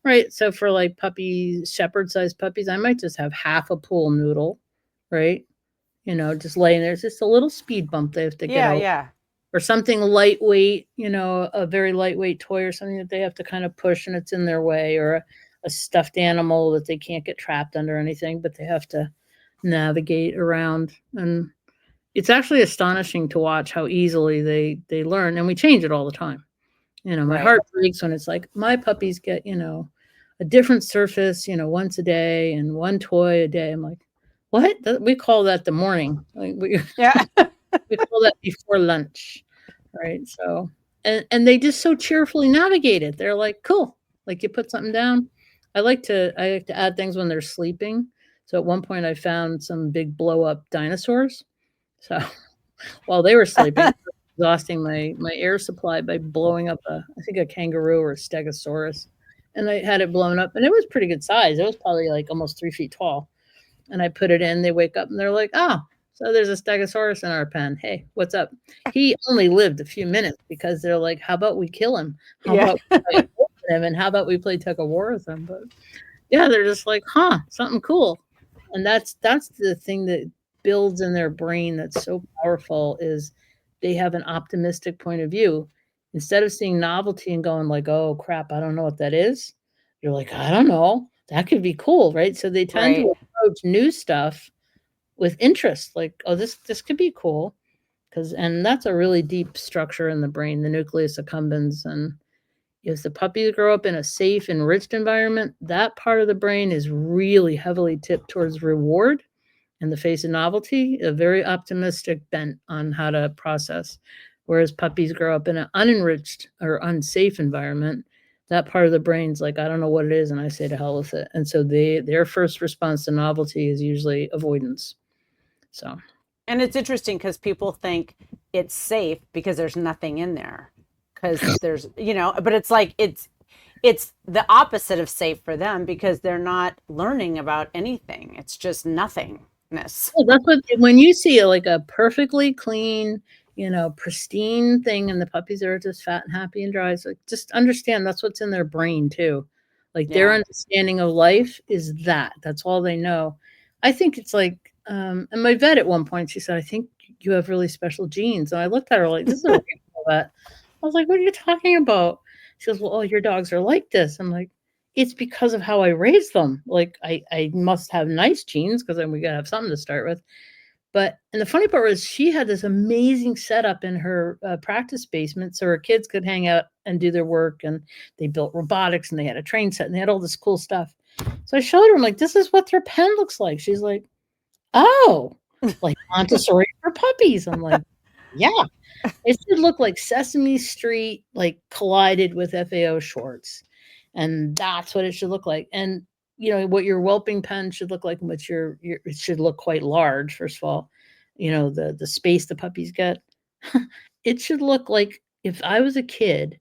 S2: right. So for like puppies, shepherd-sized puppies, I might just have half a pool noodle, right? Just laying there. It's just a little speed bump they have to get
S1: Yeah,
S2: over.
S1: yeah.
S2: Or something lightweight, a very lightweight toy or something that they have to kind of push and it's in their way, or a stuffed animal that they can't get trapped under anything, but they have to navigate around. And it's actually astonishing to watch how easily they learn. And we change it all the time. My
S1: Right.
S2: heart breaks when it's like my puppies get, a different surface, once a day and one toy a day. I'm like, what? We call that the morning. Like
S1: Yeah.
S2: we call that before lunch, right? So, and they just so cheerfully navigate it. They're like, cool. Like you put something down. I like to add things when they're sleeping. So at one point I found some big blow up dinosaurs. So while they were sleeping, exhausting my air supply by blowing up I think a kangaroo or a stegosaurus, and I had it blown up, and it was pretty good size. It was probably like almost 3 feet tall, and I put it in. They wake up and they're like, "Oh, so there's a stegosaurus in our pen. Hey, what's up?" He only lived a few minutes because they're like, "How about we kill him? How
S1: Yeah.
S2: about we play with him? And how about we play tug of war with him?" But yeah, they're just like, "Huh, something cool." And that's the thing that builds in their brain that's so powerful is they have an optimistic point of view. Instead of seeing novelty and going like, "Oh crap, I don't know what that is." You're like, "I don't know. That could be cool," right? So they tend
S1: Right.
S2: to approach new stuff with interest, like, "Oh, this could be cool." And that's a really deep structure in the brain, the nucleus accumbens. And if the puppies grow up in a safe, enriched environment, that part of the brain is really heavily tipped towards reward in the face of novelty, a very optimistic bent on how to process. Whereas puppies grow up in an unenriched or unsafe environment, that part of the brain's like, I don't know what it is, and I say to hell with it. And so their first response to novelty is usually avoidance. So
S1: And it's interesting because people think it's safe because there's nothing in there. Because there's, but it's like it's the opposite of safe for them because they're not learning about anything. It's just nothingness.
S2: well, that's what when you see like a perfectly clean, pristine thing, and the puppies are just fat and happy and dry. So just understand that's what's in their brain too. Like their
S1: Yeah.
S2: understanding of life is that. That's all they know. I think it's like, and my vet at one point, she said, I think you have really special genes. And I looked at her like, this is a rainbow vet. I was like, what are you talking about? She goes, well, all your dogs are like this. I'm like, it's because of how I raised them. Like I must have nice genes because then we gotta have something to start with. But and the funny part was she had this amazing setup in her practice basement so her kids could hang out and do their work. And they built robotics and they had a train set and they had all this cool stuff. So I showed her, I'm like, this is what their pen looks like. She's like, oh, like Montessori for puppies. I'm like, yeah, it should look like Sesame Street, like collided with FAO shorts. And that's what it should look like. And what your whelping pen should look like, and what your it should look quite large, first of all. The space the puppies get. It should look like if I was a kid,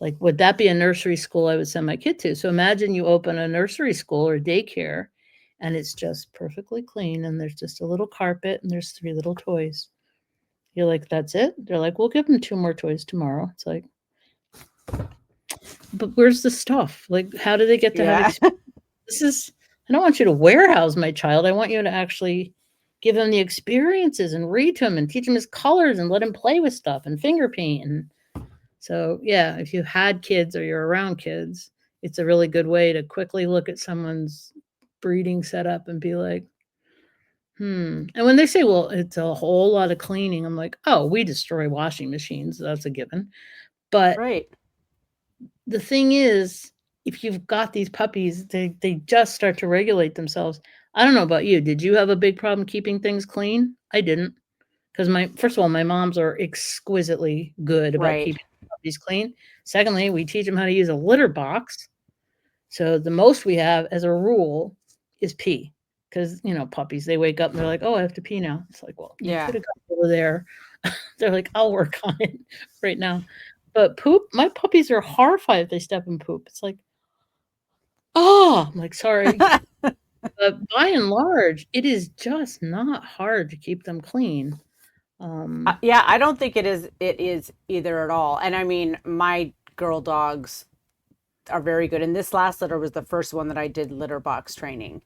S2: like would that be a nursery school I would send my kid to? So imagine you open a nursery school or daycare and it's just perfectly clean and there's just a little carpet and there's 3 little toys. You're like, that's it? They're like, we'll give them 2 more toys tomorrow. It's like, but where's the stuff? Like, how do they get to have
S1: Yeah.
S2: experience? I don't want you to warehouse my child. I want you to actually give him the experiences and read to him and teach him his colors and let him play with stuff and finger paint. And so, yeah, if you've had kids or you're around kids, it's a really good way to quickly look at someone's breeding setup and be like, And when they say, well, it's a whole lot of cleaning, I'm like, oh, we destroy washing machines. That's a given. But
S1: Right.
S2: the thing is, if you've got these puppies, they just start to regulate themselves. I don't know about you. Did you have a big problem keeping things clean? I didn't. Because first of all, my moms are exquisitely good about
S1: Right.
S2: keeping puppies clean. Secondly, we teach them how to use a litter box. So the most we have as a rule is pee. Because, puppies, they wake up and they're like, oh, I have to pee now. It's like, well, you
S1: Yeah.
S2: could have gone over there. They're like, I'll work on it right now. But poop, my puppies are horrified if they step in poop. It's like, oh, I'm like, sorry. But by and large, it is just not hard to keep them clean.
S1: Yeah, I don't think it is either at all. And I mean, my girl dogs are very good. And this last litter was the first one that I did litter box training.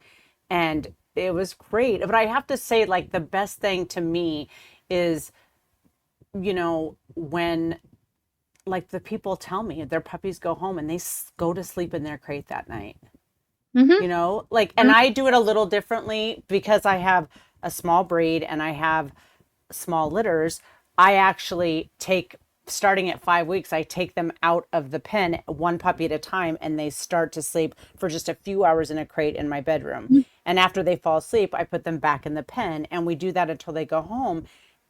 S1: And it was great. But I have to say, like, the best thing to me is, when like the people tell me their puppies go home and they go to sleep in their crate that night.
S2: Mhm.
S1: Like, and I do it a little differently because I have a small breed and I have small litters. I actually take, starting at 5 weeks, I take them out of the pen one puppy at a time and they start to sleep for just a few hours in a crate in my bedroom. And after they fall asleep, I put them back in the pen and we do that until they go home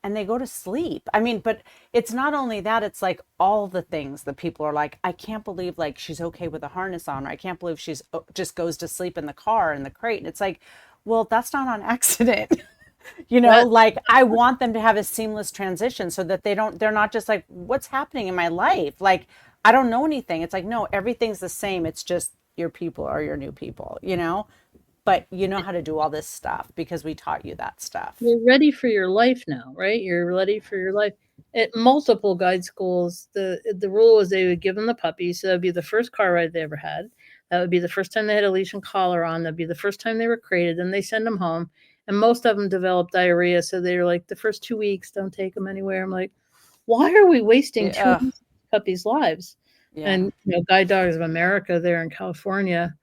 S1: and they go to sleep. I mean, but it's not only that, it's like all the things that people are like, I can't believe like she's okay with a harness on, or I can't believe she's just goes to sleep in the car in the crate. And it's like, well, that's not on accident.
S2: That
S1: Like I want them to have a seamless transition so that they're not just like, what's happening in my life? Like, I don't know anything. It's like, no, everything's the same. It's just your people are your new people. But you know how to do all this stuff because we taught you that stuff.
S2: you're ready for your life now, right? You're ready for your life. At multiple guide schools, the rule was they would give them the puppies. So that would be the first car ride they ever had. That would be the first time they had a leash and collar on. That'd be the first time they were crated. Then they send them home. And most of them developed diarrhea. So they were like, the first 2 weeks, don't take them anywhere. I'm like, why are we wasting two
S1: Yeah.
S2: weeks of puppies' lives?
S1: Yeah.
S2: And Guide Dogs of America there in California,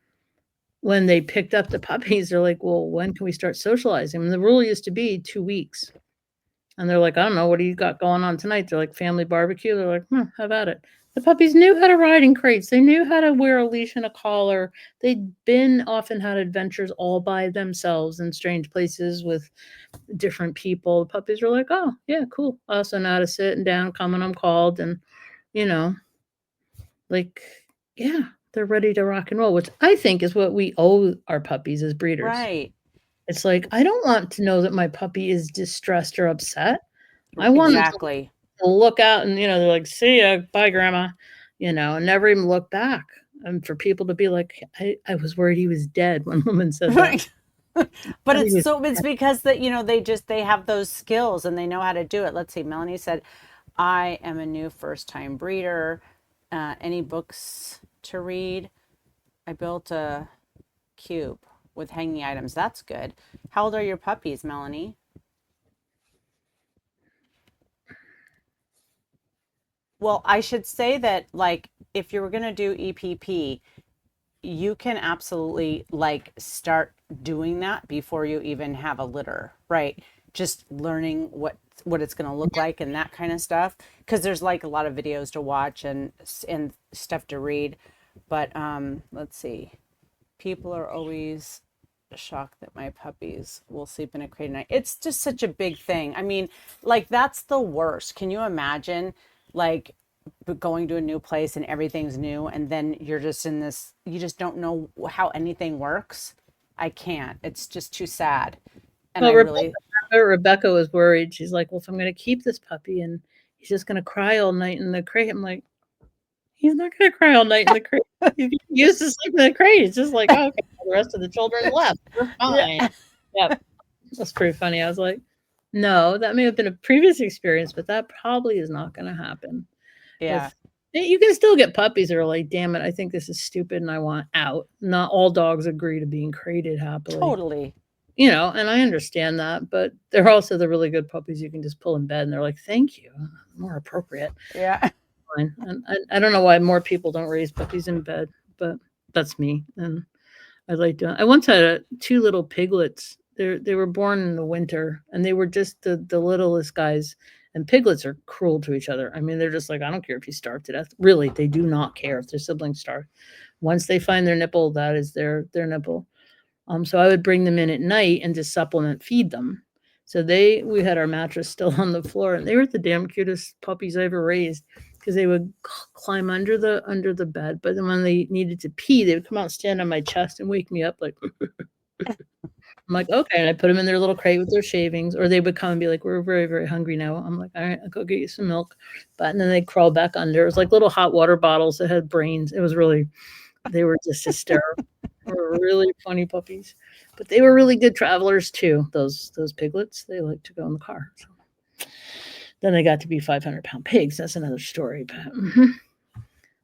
S2: when they picked up the puppies, they're like, well, when can we start socializing? And the rule used to be 2 weeks. And they're like, I don't know, what do you got going on tonight? They're like, family barbecue. They're like, how about it? The puppies knew how to ride in crates. They knew how to wear a leash and a collar. They'd often had adventures all by themselves in strange places with different people. The puppies were like, oh, yeah, cool. I also know how to sit and down, come when I'm called. And, you know, like, yeah, they're ready to rock and roll, which I think is what we owe our puppies as breeders.
S1: Right.
S2: It's like, I don't want to know that my puppy is distressed or upset. I want them
S1: Exactly.
S2: to look out and, they're like, see ya, bye, grandma, and never even look back. And for people to be like, I was worried he was dead. One woman said that.
S1: Right. But
S2: He was
S1: it's because that, they have those skills and they know how to do it. Let's see. Melanie said, I am a new first time breeder. Any books to read? I built a cube with hanging items. That's good. How old are your puppies, Melanie? Well, I should say that, like, if you were going to do EPP, you can absolutely like start doing that before you even have a litter, right? Just learning what it's going to look like and that kind of stuff, because there's like a lot of videos to watch and stuff to read. But let's see. People are always shocked that my puppies will sleep in a crate at night. It's just such a big thing. I mean, like that's the worst. Can you imagine like going to a new place and everything's new and then you're just in this, you just don't know how anything works? I can't. It's just too sad. And I
S2: Well,
S1: really,
S2: Rebecca was worried. She's like, well, if I'm going to keep this puppy and he's just going to cry all night in the crate, I'm like, he's not going to cry all night in the crate. He's used to sleep in the crate. It's just like, oh, okay, the rest of the children left. We're fine.
S1: yeah,
S2: Yeah, that's pretty funny. I was like, no, that may have been a previous experience, but that probably is not going to happen.
S1: yeah,
S2: With you can still get puppies that are like, damn it, I think this is stupid and I want out. Not all dogs agree to being crated happily.
S1: totally.
S2: And I understand that, but they're also the really good puppies you can just pull in bed and they're like, thank you. More appropriate.
S1: Yeah.
S2: Fine. And I don't know why more people don't raise puppies in bed, but that's me. And I once had two little piglets. They were born in the winter and they were just the littlest guys. And piglets are cruel to each other. I mean, they're just like, I don't care if you starve to death. Really, they do not care if their siblings starve. Once they find their nipple, that is their nipple. So I would bring them in at night and just supplement feed them. So we had our mattress still on the floor, and they were the damn cutest puppies I ever raised because they would climb under the bed. But then when they needed to pee, they would come out and stand on my chest and wake me up like. I'm like, okay, and I put them in their little crate with their shavings, or they would come and be like, we're very, very hungry now. I'm like, all right, I'll go get you some milk. But and then they'd crawl back under. It was like little hot water bottles that had brains. It was really, they were just hysterical. They were really funny puppies, but they were really good travelers too. Those piglets, they like to go in the car. So. Then they got to be 500-pound pigs. That's another story. But,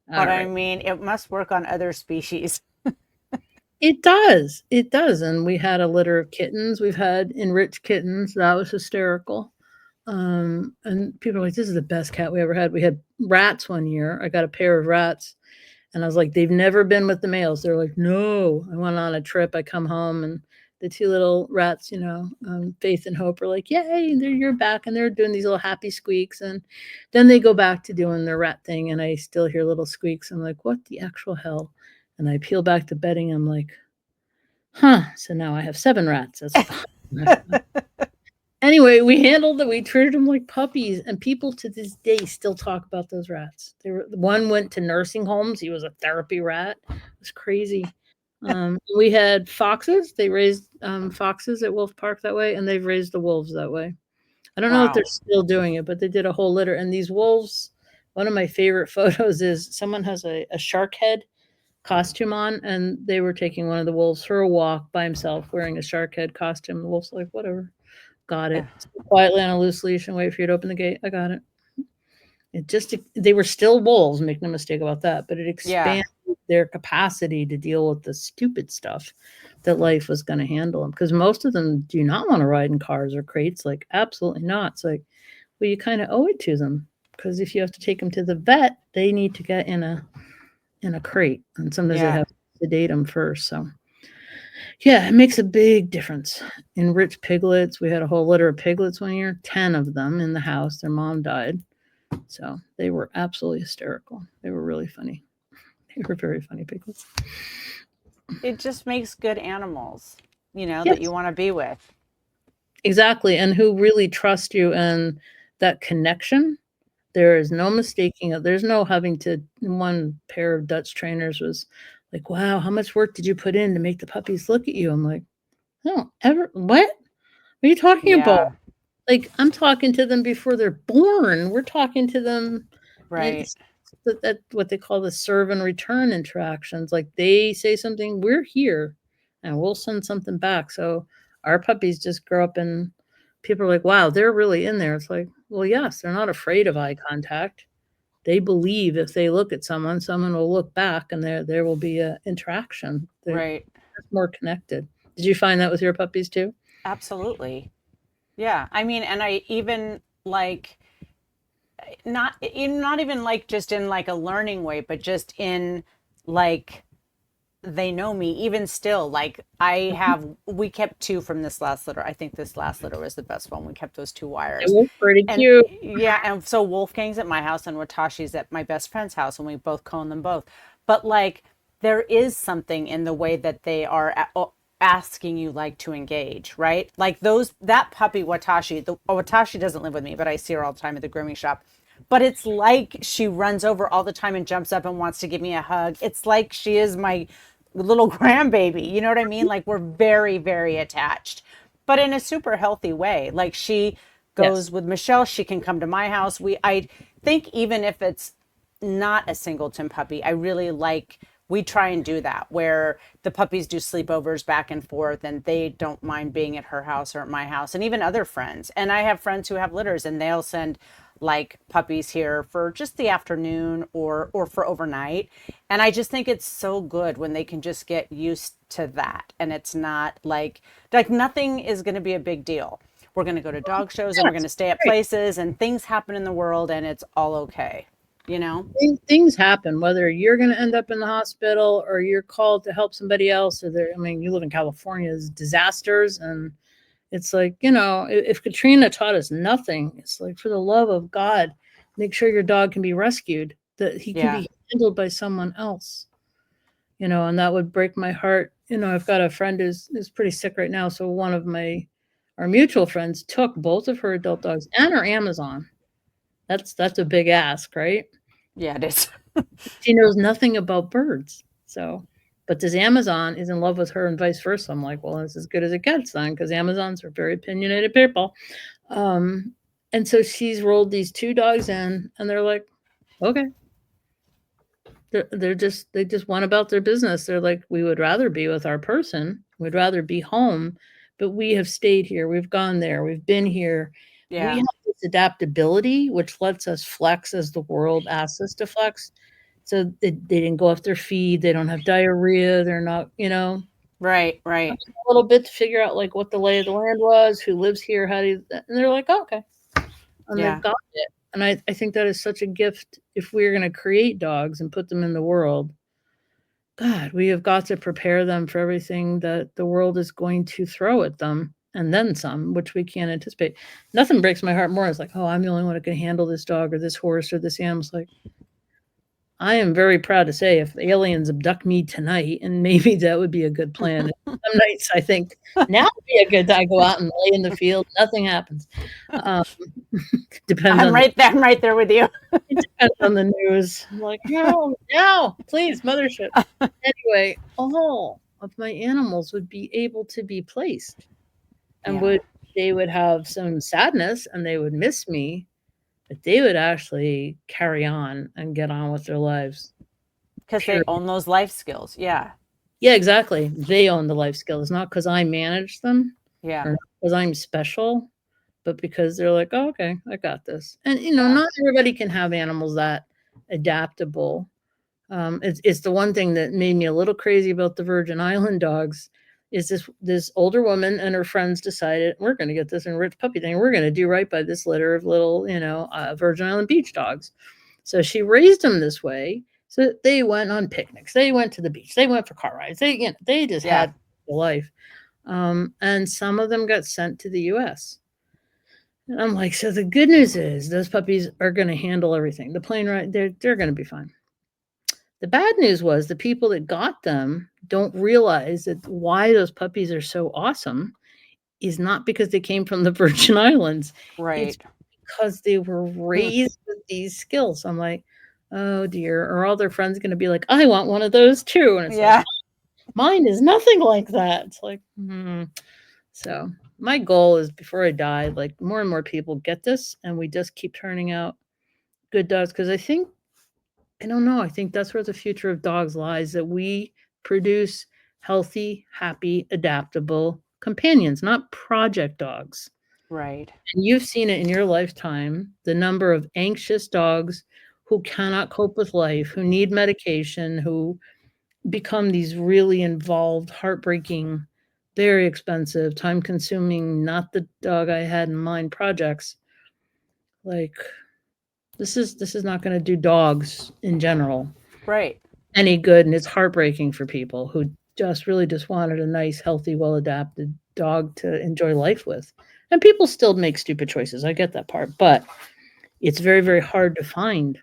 S1: But I mean, it must work on other species.
S2: It does. It does. And we had a litter of kittens. We've had enriched kittens. That was hysterical. And people are like, this is the best cat we ever had. We had rats one year. I got a pair of rats. And I was like, they've never been with the males. They're like, no. I went on a trip. I come home and the two little rats, Faith and Hope are like, yay, you're back. And they're doing these little happy squeaks. And then they go back to doing their rat thing. And I still hear little squeaks. I'm like, what the actual hell? And I peel back the bedding. I'm like, huh. So now I have 7 rats. Anyway, we treated them like puppies, and people to this day still talk about those rats. One went to nursing homes. He was a therapy rat. It was crazy. We had foxes. They raised foxes at Wolf Park that way, and they've raised the wolves that way. I don't know if they're still doing it, but they did a whole litter. And these wolves, one of my favorite photos is someone has a shark head costume on, and they were taking one of the wolves for a walk by himself wearing a shark head costume. The wolf's like, whatever. Got it. Quietly on a loose leash and wait for you to open the gate. I got it. They were still wolves, make no mistake about that, but it expanded their capacity to deal with the stupid stuff that life was going to handle them. Because most of them do not want to ride in cars or crates. Like, absolutely not. It's like, well, you kind of owe it to them. Because if you have to take them to the vet, they need to get in a crate. And sometimes they have to sedate them first. So yeah, it makes a big difference. Enriched piglets. We had a whole litter of piglets one year, 10 of them in the house. Their mom died. So they were absolutely hysterical. They were really funny. They were very funny piglets.
S1: It just makes good animals, that you want to be with.
S2: Exactly. And who really trust you, and that connection. There is no mistaking it. There's no having to. One pair of Dutch trainers was like, wow, how much work did you put in to make the puppies look at you? I'm like, no, what? What are you talking about? Like, I'm talking to them before they're born. We're talking to them.
S1: Right.
S2: That what they call the serve and return interactions. Like, they say something, we're here, and we'll send something back. So our puppies just grow up, and people are like, wow, they're really in there. It's like, well, yes, they're not afraid of eye contact. They believe if they look at someone will look back, and there will be an interaction. They're more connected. Did you find that with your puppies too?
S1: Absolutely. Yeah. I mean, and I even like, not even like just in like a learning way, but just in like they know me even still. Like we kept two from this last litter. I think this last litter was the best one. We kept those two
S2: It
S1: wires.
S2: was pretty
S1: And
S2: cute.
S1: yeah, and so Wolfgang's at my house and Watashi's at my best friend's house, and we both comb them both. But like, there is something in the way that they are asking you like to engage, right? Like that puppy Watashi doesn't live with me, but I see her all the time at the grooming shop. But it's like she runs over all the time and jumps up and wants to give me a hug. It's like she is my little grandbaby. You know what I mean? Like we're very, very attached, but in a super healthy way. Like she goes
S2: Yes.
S1: with Michelle, she can come to my house. I think even if it's not a singleton puppy, I really like we try and do that where the puppies do sleepovers back and forth and they don't mind being at her house or at my house and even other friends. And I have friends who have litters and they'll send like puppies here for just the afternoon or for overnight. And I just think it's so good when they can just get used to that and it's not like nothing is going to be a big deal. We're going to go to dog shows and we're going
S2: Yes.
S1: to stay at
S2: Right.
S1: places and things happen in the world and it's all okay, you know?
S2: Things happen, whether you're going to end up in the hospital or you're called to help somebody else. Or there, I mean, you live in California, there's disasters, and it's like, if Katrina taught us nothing, it's like, for the love of God, make sure your dog can be rescued, that he can
S1: Yeah.
S2: be handled by someone else. And that would break my heart. I've got a friend who's pretty sick right now, so one of our mutual friends took both of her adult dogs and her Amazon. That's a big ask, right?
S1: Yeah, it is.
S2: She knows nothing about birds. So, but this Amazon is in love with her and vice versa. I'm like, well, it's as good as it gets then, because Amazons are very opinionated people. Um, and so she's rolled these two dogs in, and they're like, okay. They just went about their business. They're like, we would rather be with our person. We'd rather be home, but we have stayed here. We've gone there. We've been here. We
S1: Yeah.
S2: have this adaptability, which lets us flex as the world asks us to flex. So they didn't go off their feed. They don't have diarrhea. They're not,
S1: Right, right.
S2: a little bit to figure out like what the lay of the land was, who lives here, how do you, and they're like, oh, okay. And they've
S1: Yeah.
S2: got it. And I think that is such a gift if we're going to create dogs and put them in the world. God, we have got to prepare them for everything that the world is going to throw at them and then some, which we can't anticipate. Nothing breaks my heart more. It's like, oh, I'm the only one who can handle this dog or this horse or this animal. It's like, I am very proud to say if aliens abduct me tonight, and maybe that would be a good plan. Some nights I think now would be a good time to go out and lay in the field. Nothing happens. Um, depends on
S1: I'm right there with you.
S2: it depends on the news. I'm like, no, no, please, mothership. Anyway, all of my animals would be able to be placed, and
S1: Yeah.
S2: they would have some sadness and they would miss me, but they would actually carry on and get on with their lives.
S1: Because they
S2: Period.
S1: own those life skills. Yeah.
S2: Yeah, exactly. They own the life skills, not because I manage them
S1: Yeah.
S2: or because I'm special, but because they're like, oh, okay, I got this. And
S1: Yeah.
S2: not everybody can have animals that adaptable. It's the one thing that made me a little crazy about the Virgin Island dogs is this older woman and her friends decided we're going to get this enriched puppy thing. We're going to do right by this litter of little, Virgin Island beach dogs. So she raised them this way. So they went on picnics. They went to the beach. They went for car rides. They just
S1: Yeah.
S2: had a life. And some of them got sent to the U.S. And I'm like, so the good news is those puppies are going to handle everything. The plane ride, they're going to be fine. The bad news was the people that got them don't realize that why those puppies are so awesome is not because they came from the Virgin Islands. It's
S1: Right.
S2: because they were raised with these skills. I'm like, oh dear. Are all their friends going to be like, I want one of those too? And it's like,
S1: Yeah.
S2: mine is nothing like that. It's like, So my goal is before I die, like more and more people get this and we just keep turning out good dogs. Because I don't know. I think that's where the future of dogs lies, that we produce healthy, happy, adaptable companions, not project dogs.
S1: Right.
S2: And you've seen it in your lifetime, the number of anxious dogs who cannot cope with life, who need medication, who become these really involved, heartbreaking, very expensive, time consuming, not the dog I had in mind projects. Like, This is not going to do dogs in general
S1: Right.
S2: any good, and it's heartbreaking for people who just wanted a nice, healthy, well adapted dog to enjoy life with. And people still make stupid choices. I get that part, but it's very, very hard to find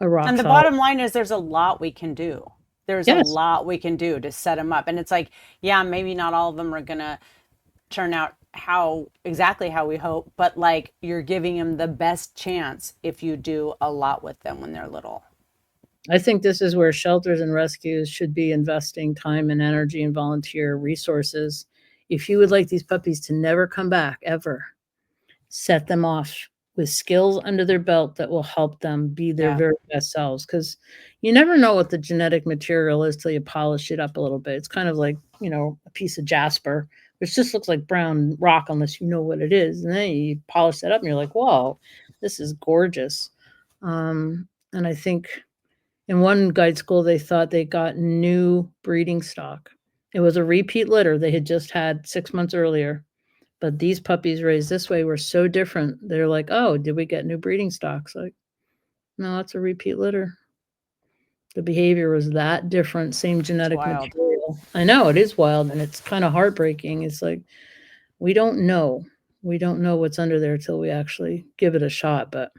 S2: a rock
S1: And the
S2: solid.
S1: bottom line is there's a lot we can do. There's a
S2: Yes,
S1: lot we can do to set them up. And it's like, yeah, maybe not all of them are going to turn out exactly how we hope, but like you're giving them the best chance if you do a lot with them when they're little.
S2: I think this is where shelters and rescues should be investing time and energy and volunteer resources. If you would like these puppies to never come back ever, set them off with skills under their belt that will help them be their
S1: Yeah.
S2: very best selves. Because you never know what the genetic material is till you polish it up a little bit. It's kind of like, a piece of jasper, which just looks like brown rock unless you know what it is. And then you polish that up and you're like, whoa, this is gorgeous. And I think in one guide school, they thought they got new breeding stock. It was a repeat litter they had just had 6 months earlier. But these puppies raised this way were so different. They're like, oh, did we get new breeding stocks? Like, no, it's a repeat litter. The behavior was that different, same
S1: It's
S2: genetic
S1: wild.
S2: material. I know it is wild and it's kind of heartbreaking. It's like, we don't know. We don't know what's under there till we actually give it a shot. But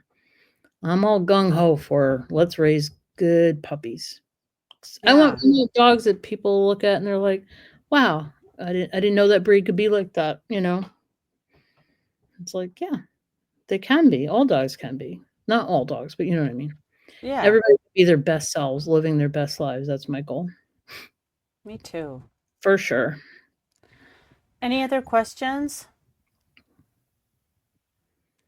S2: I'm all gung ho for let's raise good puppies. I want dogs that people look at and they're like, wow, I didn't know that breed could be like that, It's like, yeah, they can be. All dogs can be. Not all dogs, but you know what I mean.
S1: Yeah.
S2: Everybody can be their best selves, living their best lives. That's my goal.
S1: Me too.
S2: For sure.
S1: Any other questions?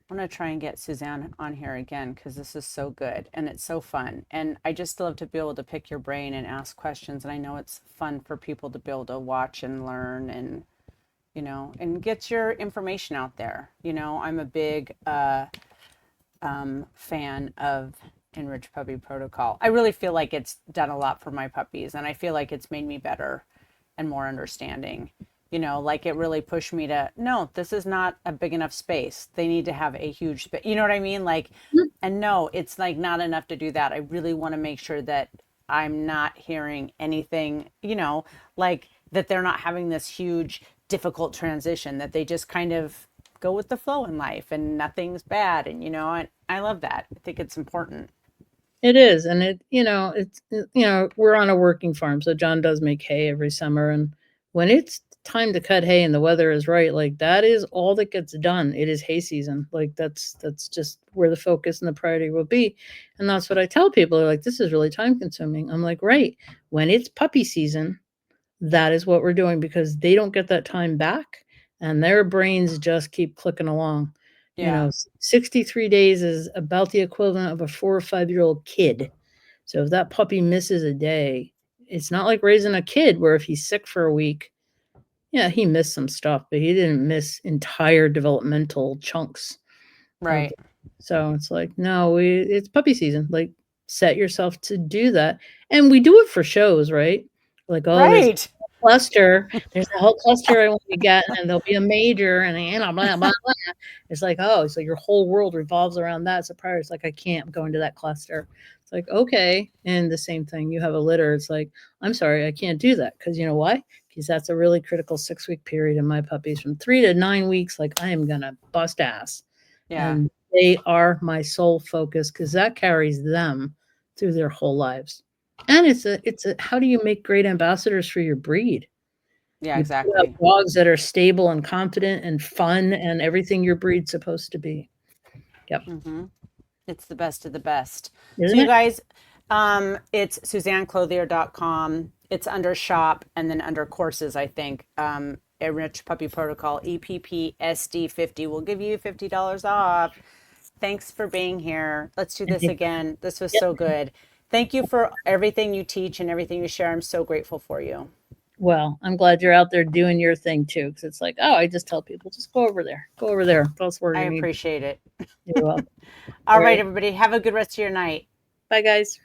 S1: I'm going to try and get Suzanne on here again because this is so good and it's so fun. And I just love to be able to pick your brain and ask questions. And I know it's fun for people to be able to watch and learn and, and get your information out there. I'm a big fan of Enriched Puppy Protocol. I really feel like it's done a lot for my puppies and I feel like it's made me better and more understanding. Like it really pushed me to, no, this is not a big enough space. They need to have a huge space. You know what I mean? Like, and no, it's like not enough to do that. I really want to make sure that I'm not hearing anything, like that they're not having this huge, difficult transition, that they just kind of go with the flow in life and nothing's bad. And, and I love that. I think it's important.
S2: It is. And we're on a working farm. So John does make hay every summer. And when it's time to cut hay and the weather is right, like that is all that gets done. It is hay season. Like that's just where the focus and the priority will be. And that's what I tell people. They're like, this is really time consuming. I'm like, right. When it's puppy season, that is what we're doing because they don't get that time back and their brains just keep clicking along.
S1: Yeah.
S2: 63 days is about the equivalent of a 4 or 5-year-old kid. So if that puppy misses a day, it's not like raising a kid where if he's sick for a week, yeah, he missed some stuff, but he didn't miss entire developmental chunks.
S1: Right.
S2: So it's like, no, it's puppy season. Like, set yourself to do that. And we do it for shows, right? Like, oh, there's
S1: Right.
S2: a cluster. There's a whole cluster I want to get, and there'll be a major, and blah, blah, blah. It's like, oh, so your whole world revolves around that. It's a priority. It's like, I can't go into that cluster. It's like, okay. And the same thing, you have a litter. It's like, I'm sorry, I can't do that. Because you know why? Because that's a really critical 6-week period in my puppies. From 3 to 9 weeks, like I am going to bust ass.
S1: Yeah.
S2: And they are my sole focus because that carries them through their whole lives. And it's a how do you make great ambassadors for your breed?
S1: Yeah,
S2: You put out
S1: exactly.
S2: dogs that are stable and confident and fun and everything your breed's supposed to be. Yep.
S1: Mm-hmm. It's the best of the best.
S2: Isn't
S1: So you
S2: it?
S1: guys, it's SuzanneClothier.com. It's under shop and then under courses, I think. Enriched Puppy Protocol, EPPSD50 will give you $50 off. Thanks for being here. Let's do this again. This was
S2: Yep.
S1: so good. Thank you for everything you teach and everything you share. I'm so grateful for you.
S2: Well, I'm glad you're out there doing your thing too, because it's like, oh, I just tell people, just go over there. Go over there. That's where
S1: I
S2: you need.
S1: appreciate it.
S2: You're welcome.
S1: All right, everybody. Have a good rest of your night.
S2: Bye, guys.